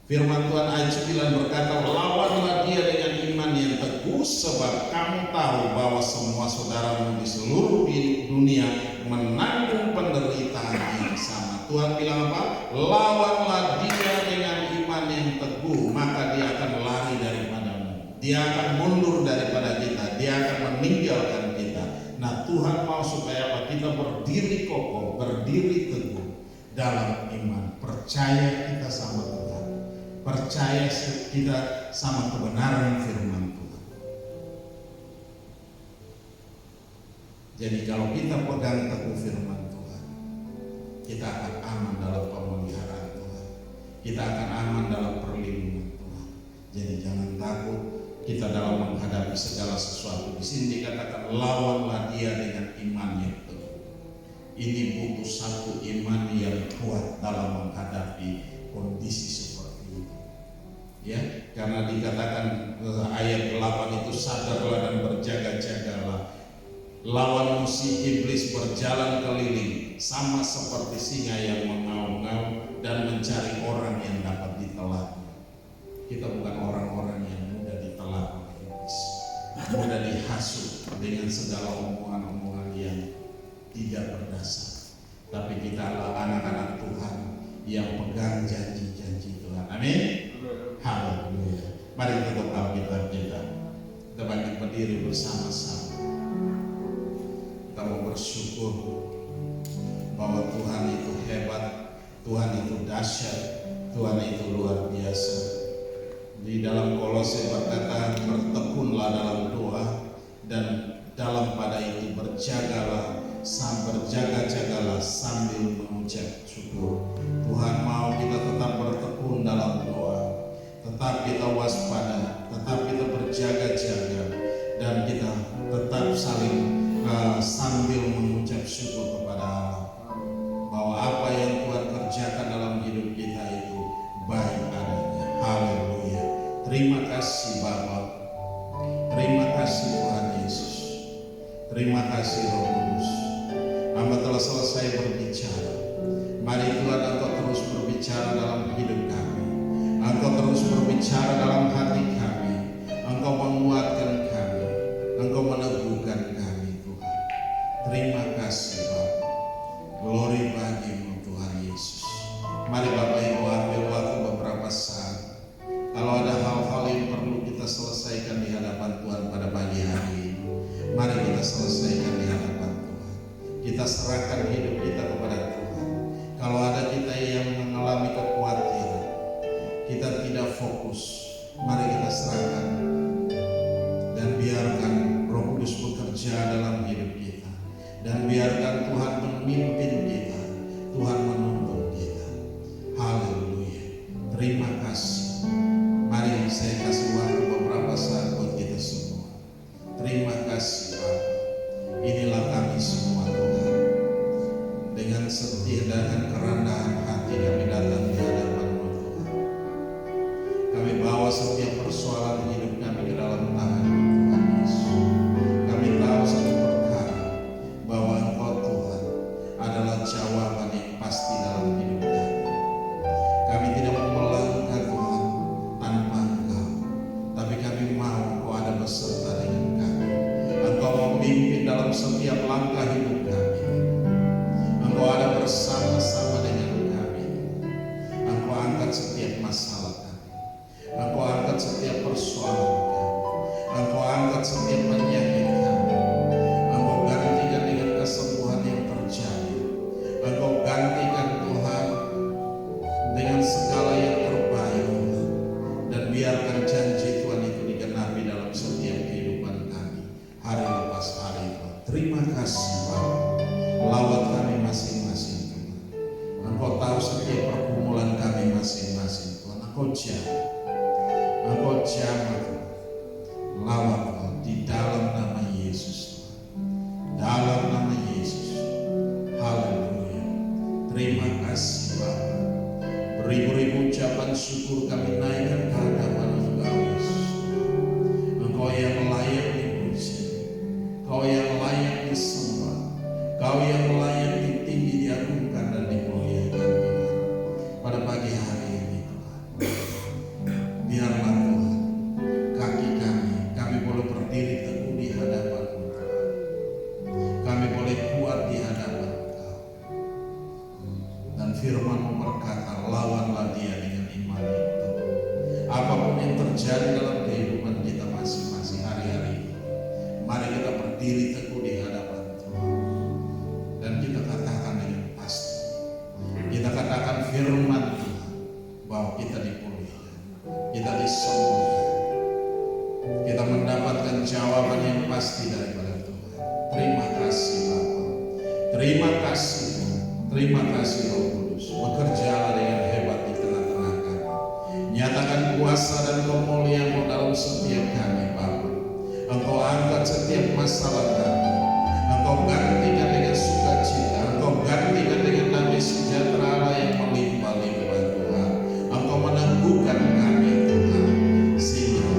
firman Tuhan ayat 9 berkata, lawanlah dia dengan iman yang teguh, sebab kamu tahu bahwa semua saudaramu di seluruh dunia menanggung penderitaan yang sama. Tuhan bilang apa? Lawanlah dia dengan iman yang teguh, maka dia akan lari daripadamu. Dia akan mundur daripada kita, dia akan meninggalkan kita. Nah, Tuhan mau supaya apa? Kita berdiri kokoh, berdiri teguh dalam iman, percaya kita sama Tuhan, percaya kita sama kebenaran firman Tuhan. Jadi kalau kita pegang teguh firman Tuhan, kita akan aman dalam pemeliharaan Tuhan, kita akan aman dalam perlindungan Tuhan. Jadi jangan takut kita dalam menghadapi segala sesuatu. Di sini dikatakan lawanlah dia dengan iman yang teguh. Ini butuh satu iman yang kuat dalam menghadapi kondisi seperti ini. Ya, karena dikatakan ayat 8 itu, sadarlah dan berjaga-jagalah. Lawan musuh iblis berjalan keliling sama seperti singa yang mengaum-ngaum dan mencari orang yang dapat ditelannya. Kita bukan orang-orang yang mudah ditelan oleh iblis, mudah dihasut dengan segala omongan-omongan yang tidak berdasar. Tapi kita adalah anak-anak Tuhan yang pegang janji-janji Tuhan. Amin. Haleluya. Mari kita tutup Alkitab kita. Kita bangkit berdiri bersama-sama. Kita mau bersyukur bahwa Tuhan itu hebat, Tuhan itu dahsyat, Tuhan itu luar biasa. Di dalam Kolose berkata, bertekunlah dalam doa dan dalam pada itu berjagalah, berjaga-jagalah sambil mengucap syukur. Tuhan mau kita tetap bertekun dalam doa, tetap kita waspada, tetap kita berjaga-jaga, dan kita tetap saling sambil mengucap syukur kepada Allah bahwa apa yang Tuhan kerjakan dalam hidup kita itu baik adanya. Haleluya. Terima kasih Bapa, terima kasih Tuhan Yesus, terima kasih Roh Kudus. Hamba telah selesai berbicara. Mari Tuhan, Engkau terus berbicara dalam hidup kami, Engkau terus berbicara dalam hati kami, Engkau menguatkan kami, Engkau meneguhkan kami Tuhan. Terima kasih Bapa, glory bagi-Mu Tuhan Yesus. Mari Bapak Ibu ambil waktu beberapa saat. Kalau ada hal-hal yang perlu kita selesaikan di hadapan Tuhan pada pagi hari ini, mari kita selesaikan di hadapan Tuhan. Kita serahkan hidup kita kepada Tuhan. Kalau ada kita yang mengalami kekhawatiran, kita tidak fokus, mari kita serahkan dan biarkan Roh Kudus bekerja dalam hidup kita, dan biarkan Tuhan memimpin kita, Tuhan menuntun kita. Haleluya. Terima kasih. Mari saya kasih waktu beberapa saat buat kita semua. Terima kasih Pak. Inilah kami semua Tuhan. Dengan setia dan kerendahan hati kami datang di hadapan-Mu Tuhan. Kami bawa setiap persoalan hidup kami ke dalam tangan-Mu Tuhan Yesus. Kami tahu satu perkara, bahwa Engkau Tuhan adalah jawaban yang pasti dalam hidup kami. Kami tidak mau melangkah Tuhan tanpa Engkau, tapi kami mau Engkau ada beserta dengan kami. Engkau memimpin dalam setiap langkah hidup kami. Engkau ada bersama-sama dengan kami. Engkau angkat setiap masalah kami, Engkau angkat setiap persoalan kami, Engkau angkat setiap penyakit kami, Engkau gantikan dengan kesembuhan yang terjadi, Engkau gantikan Tuhan dengan segala yang terbaik, dan biarkan janji Tuhan itu digenapi dalam setiap kehidupan kami hari lepas hari Tuhan. Terima kasih Bapak. Lawat kami masing-masing Tuhan. Engkau tahu setiap pergumulan kami masing-masing Tuhan. Engkau jamah Tuhan. Lawat Tuhan di dalam nama Yesus Tuhan. Dalam nama Yesus. Haleluya. Terima kasih Bapak. Beribu-ribu ucapan syukur kami naikkan ke hadapan Engkau Yesus. Engkau yang layak dipuji, Engkau yang layak disembah, Engkau yang layak ditinggi, diagungkan dan dimuliakan Tuhan. Pada pagi hari ini Tuhan, biarlah Tuhan kaki kami boleh berdiri teguh di hadapan-Mu Tuhan. Kami boleh kuat di hadapan Engkau. Dan firman-Mu berkata, lawanlah dia dengan iman yang teguh. Apapun yang terjadi dalam kehidupan kita bahwa kita dipulihkan, kita disembuhkan, kita mendapatkan jawaban yang pasti daripada Tuhan. Terima kasih Bapa, terima kasih, terima kasih Roh Kudus. Bekerjalah dengan hebat di tengah-tengah kami. Nyatakan kuasa dan kemuliaan-Mu dalam setiap kami Bapa. Engkau angkat setiap masalah kami, Engkau gantikan dengan sukacita, Engkau gantikan dengan damai sejahtera Allah yang melimpah-limpah Tuhan. Engkau meneguhkan kami Tuhan, sehingga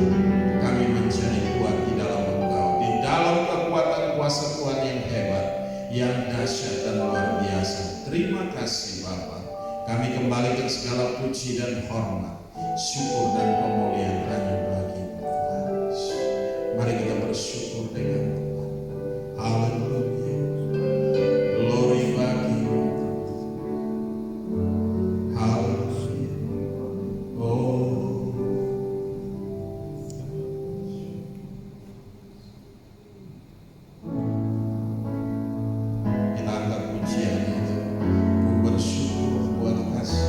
kami menjadi kuat di dalam Engkau, di dalam kekuatan kuasa Tuhan yang hebat, yang dahsyat dan luar biasa. Terima kasih Bapa. Kami kembalikan segala puji dan hormat, syukur dan kemuliaan hanya bagi-Mu Tuhan. Mari kita bersyukur dengan Tuhan. Haleluya. Glory bagi-Mu. Haleluya. Oh. Kita angkat pujian itu. Ku bersyukur buat kasih.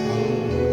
Haleluya.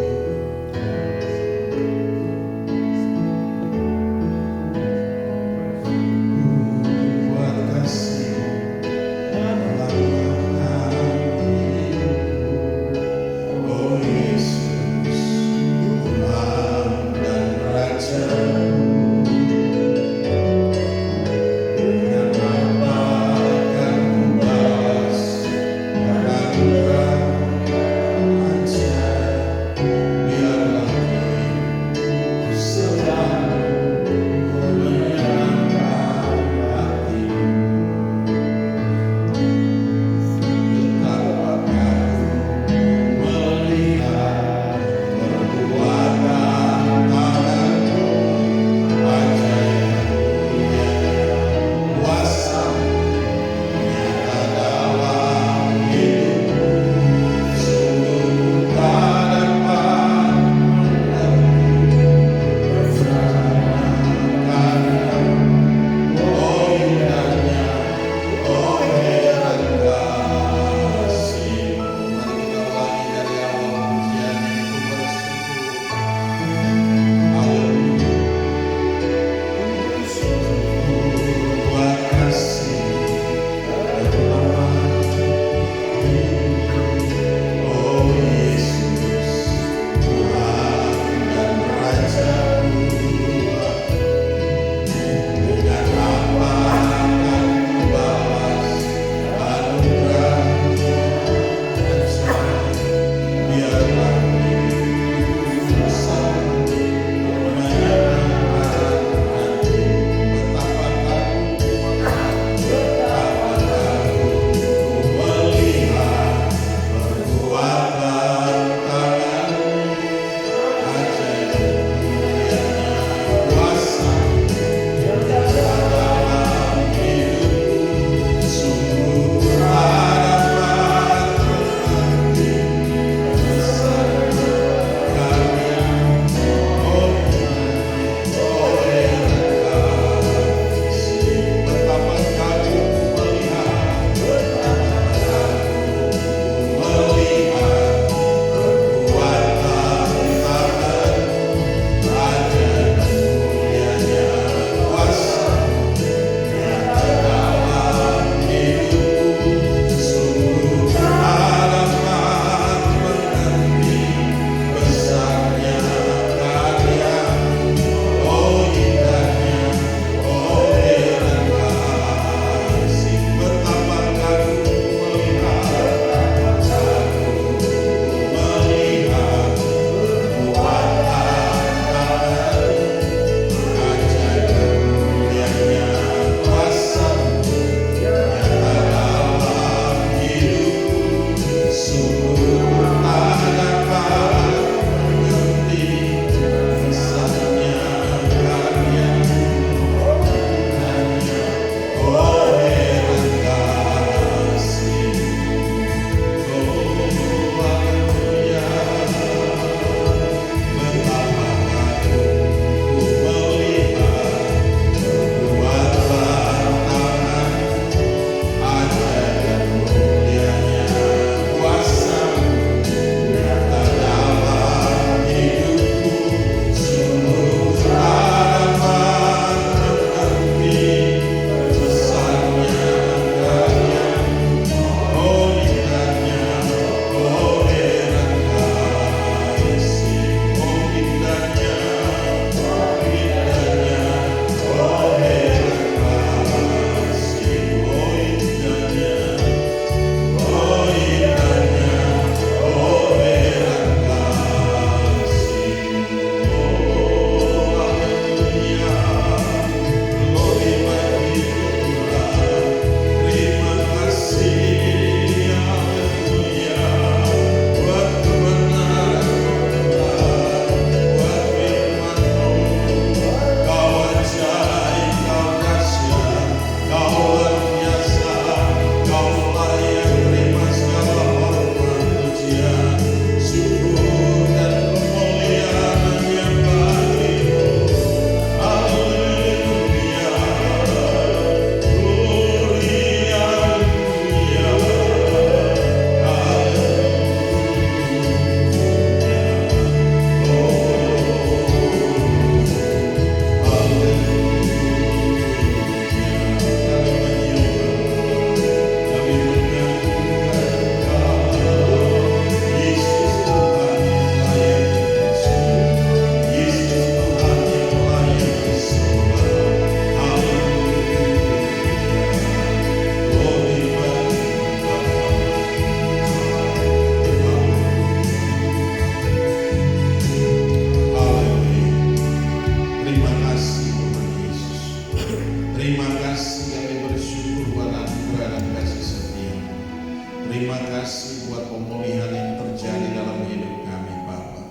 Terima kasih buat pemulihan yang terjadi dalam hidup kami Bapa.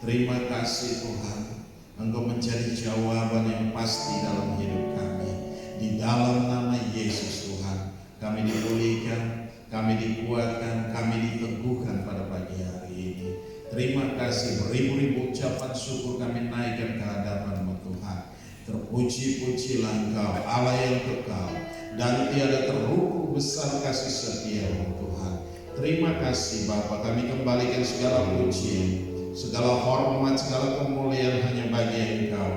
Terima kasih Tuhan, Engkau menjadi jawaban yang pasti dalam hidup kami. Di dalam nama Yesus Tuhan, kami dipulihkan, kami dikuatkan, kami diteguhkan pada pagi hari ini. Terima kasih, beribu-ribu ucapan syukur kami naikkan ke hadapan-Mu Tuhan. Terpuji-pujilah Engkau, Allah yang kekal dan tiada terukur besar kasih setia-Mu Tuhan. Terima kasih Bapa, kami kembalikan segala puji, segala hormat, segala kemuliaan hanya bagi Engkau.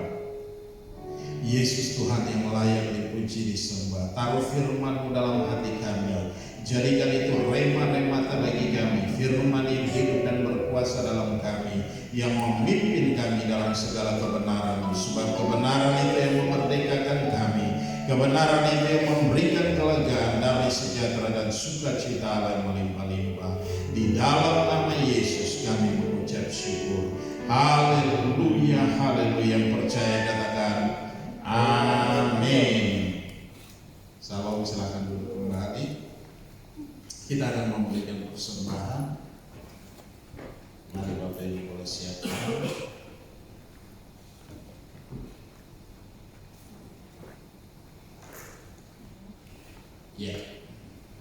Yesus Tuhan yang layak dipuji disembah. Taruh firman-Mu dalam hati kami. Jadikan itu rema-remata bagi kami, firman yang hidup dan berkuasa dalam kami, yang memimpin kami dalam segala kebenaran. Sebab kebenaran itu yang memerdekakan kami, kebenaran itu yang memberikan kelegaan, damai sejahtera dan sukacita Allah yang melimpah-limpah. Di dalam nama Yesus kami mengucap syukur. Haleluya, haleluya. Yang percaya katakan amin. Salam, silakan duduk kembali. Kita akan memberikan persembahan. Mari Bapak Ibu boleh siapkan. Ya,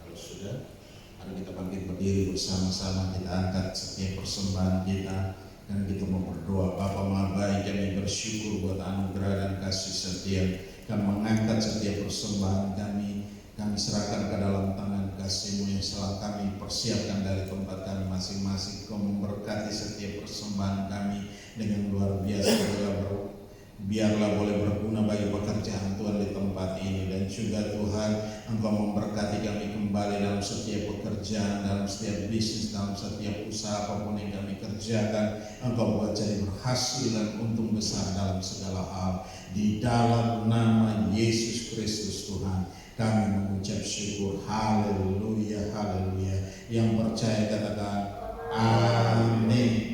kalau sudah, mari kita bangkit berdiri bersama-sama. Kita angkat setiap persembahan kita dan kita mau berdoa. Bapa Maha Baik, kami bersyukur buat anugerah dan kasih setia. Kami mengangkat setiap persembahan kami serahkan ke dalam tangan kasih-Mu yang selalu kami persiapkan dari tempat kami masing-masing. Kau memberkati setiap persembahan kami dengan luar biasa. Biarlah boleh berguna bagi pekerjaan Tuhan di tempat ini. Dan juga Tuhan, Engkau memberkati kami kembali dalam setiap pekerjaan, dalam setiap bisnis, dalam setiap usaha apapun yang kami kerjakan. Engkau buat jadi berhasil dan untung besar dalam segala hal. Di dalam nama Yesus Kristus Tuhan kami mengucap syukur. Haleluya, haleluya. Yang percaya katakan amin.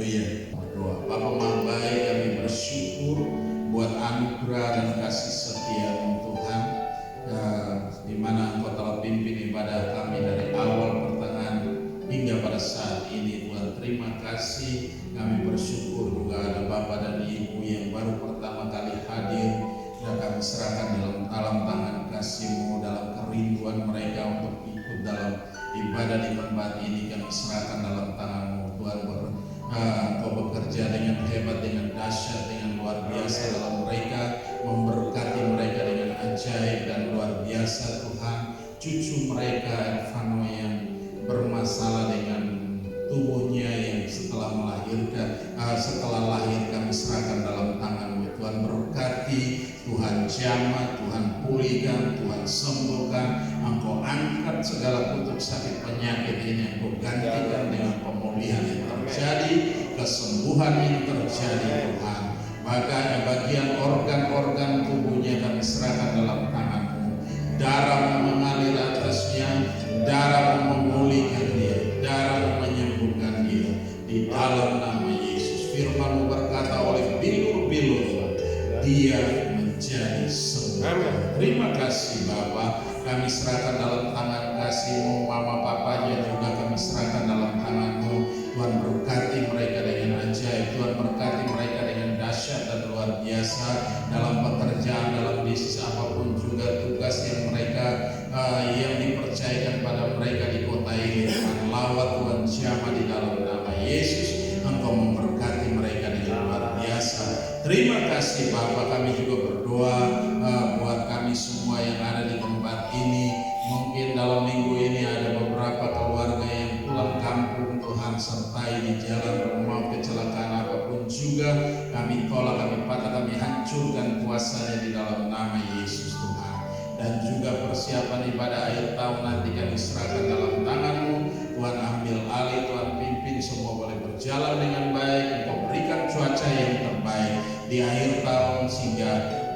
Berdoa. Bapa Maha Baik, kami bersyukur buat anugerah dan kasih setia-Mu Tuhan, di mana Engkau telah pimpin ibadah kami dari awal, pertengahan hingga pada saat ini. Tuhan, terima kasih. Kami bersyukur juga ada Bapak dan Ibu yang baru pertama kali hadir, dan kami serahkan dalam tangan kasih-Mu, dalam kerinduan mereka untuk ikut dalam ibadah di tempat ini. Kami serahkan dalam tangan-Mu Tuhan. Engkau bekerja dengan hebat, dengan dahsyat, dengan luar biasa dalam mereka, memberkati mereka dengan ajaib dan luar biasa Tuhan. Cucu mereka Elvano yang bermasalah dengan tubuhnya yang setelah melahirkan, setelah lahir kami serahkan dalam tangan-Mu Tuhan. Berkati, Tuhan jamah, Tuhan pulihkan, Tuhan sembuhkan. Engkau angkat segala kutuk sakit penyakit ini, Engkau gantikan dengan pemulihan yang terjadi, kesembuhan yang terjadi Tuhan. Bagian organ-organ tubuhnya kami serahkan dalam tangan-Mu. Darah mengalir atasnya, darah memulihkan dia, darah menyembuhkan dia. Di dalam nama Yesus, firman-Mu berkata oleh bilur-bilur dia menjadi sembuh. Terima kasih Bapa, kami serahkan dalam tangan kasih-Mu. Mama papanya juga kami serahkan dalam tangan-Mu. Tuhan berkati mereka dengan ajaib, Tuhan berkati mereka dengan dahsyat dan luar biasa dalam pekerjaan, dalam bisnis apapun juga tugas yang mereka yang dipercayakan pada mereka di kota ini. Tuhan lawat, Tuhan jamah di dalam nama Yesus. Engkau memberkati mereka dengan luar biasa. Terima kasih Bapa, kami juga berdoa buat kami semua yang ada di tempat ini. Mungkin dalam minggu ini ada beberapa keluarga yang pulang kampung Tuhan, sertai di jalan mau kecelakaan apapun juga kami tolak, kami patah, kami hancurkan kuasanya di dalam nama Yesus Tuhan. Dan juga persiapan ibadah akhir tahun nanti kami serahkan dalam tangan-Mu. Tuhan ambil alih, Tuhan pimpin, semua boleh berjalan berjalan dengan baik, Engkau berikan cuaca yang terbaik di akhir tahun sehingga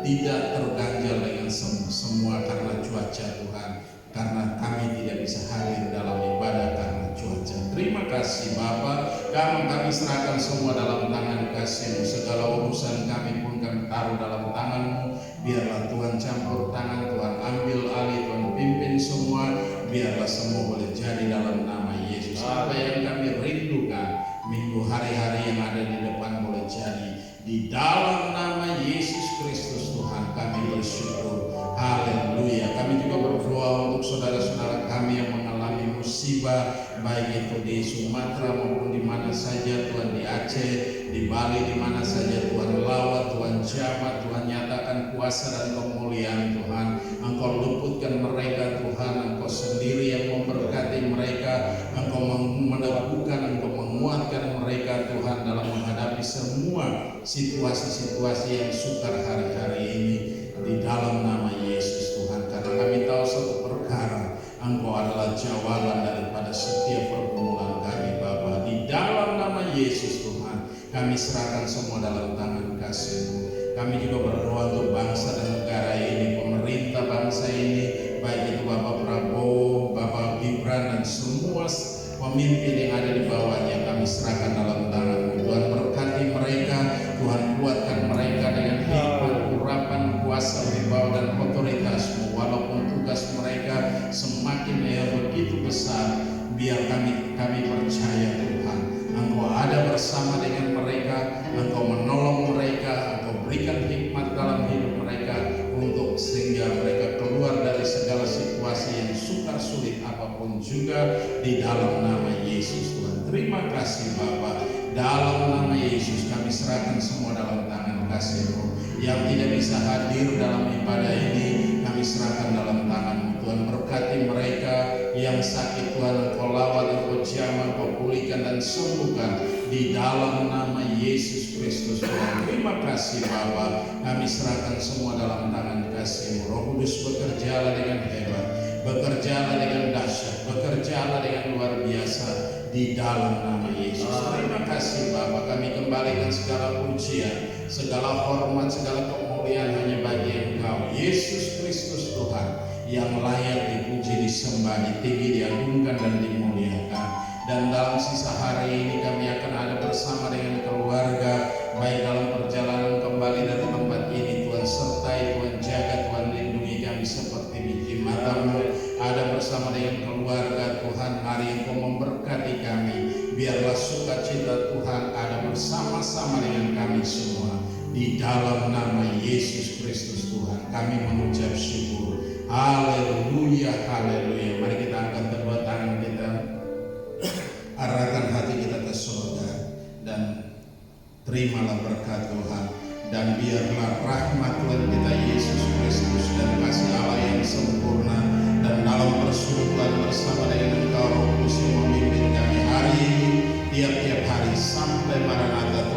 tidak terganjal dengan semua karena cuaca Tuhan, karena kami tidak bisa hadir dalam ibadah karena cuaca. Terima kasih Bapa, kami serahkan semua dalam tangan kasih-Mu. Segala urusan kami pun kami taruh dalam tangan-Mu. Biarlah Tuhan campur tangan, Tuhan ambil alih, Tuhan pimpin semua. Biarlah semua boleh jadi dalam nama Yesus. Apa yang kami rindukan minggu hari-hari yang ada di depan boleh jadi di dalam nama Yesus Kristus Tuhan. Kami bersyukur. Haleluya. Kami juga berdoa untuk saudara-saudara kami yang mengalami musibah, baik itu di Sumatera maupun di mana saja Tuhan, di Aceh, di Bali, di mana saja Tuhan lawat, Tuhan jamah, Tuhan nyatakan kuasa dan kemuliaan Tuhan. Engkau luputkan mereka Tuhan, Engkau sendiri yang memberkati mereka, Engkau meneguhkan, Engkau menguatkan mereka Tuhan dalam menghadapi semua situasi-situasi yang sukar hari-hari ini di dalam nama Yesus Tuhan. Karena kami tahu satu perkara, Engkau adalah jawaban daripada setiap pergumulan kami Bapa. Di dalam nama Yesus Tuhan, kami serahkan semua dalam tangan kasih-Mu. Kami juga berdoa untuk bangsa dan negara ini, pemerintah bangsa ini, baik itu Bapak Prabowo, Bapak Gibran, dan semua pemimpin yang ada di bawahnya. Kami serahkan dalam tangan-Mu. Tuhan berkati mereka, Tuhan kuatkan mereka dengan hikmat, urapan, kuasa, wibawa, dan otoritas-Mu. Walaupun tugas mereka semakin begitu besar, biar kami percaya Tuhan, Engkau ada bersama dengan mereka, Engkau menolong mereka, Engkau berikan hikmat dalam hidup mereka untuk sehingga mereka keluar dari segala situasi yang sukar sulit apapun juga di dalam nama Yesus Tuhan. Terima kasih Bapa. Dalam nama Yesus kami serahkan semua dalam tangan kasih-Mu. Yang tidak bisa hadir dalam ibadah ini kami serahkan dalam tangan-Mu. Tuhan berkati mereka yang sakit, Tuhan Engkau lawat, Engkau jamah, Engkau pulihkan dan sembuhkan di dalam nama Yesus Kristus Tuhan. Terima kasih Bapa. Kami serahkan semua dalam tangan kasih-Mu. Roh Kudus bekerjalah dengan hebat, bekerjalah dengan dahsyat, bekerjalah dengan luar biasa di dalam nama Yesus. Terima kasih Bapa. Kami kembalikan segala pujian, segala hormat, segala kemuliaan hanya bagi Engkau Yesus Kristus Tuhan, yang layak dipuji, disembah, ditinggi, diagungkan dan dimuliakan. Dan dalam sisa hari ini kami akan ada bersama dengan keluarga, baik dalam perjalanan kembali dari tempat ini. Tuhan sertai, Tuhan jaga, Tuhan lindungi kami seperti biji mata-Mu. Ada bersama dengan keluarga Tuhan, mari Engkau memberkati kami. Biarlah sukacita Tuhan ada bersama-sama dengan kami semua. Di dalam nama Yesus Kristus Tuhan kami mengucap syukur. Haleluya, haleluya. Mari kita angkat kedua tangan kita, arahkan hati kita ke surga, dan terimalah berkat Tuhan. Dan biarlah rahmat Tuhan kita Yesus Kristus dan kasih Allah yang sempurna dan dalam persekutuan bersama dengan Engkau Roh Kudus yang memimpin kami hari ini, tiap-tiap hari sampai Maranatha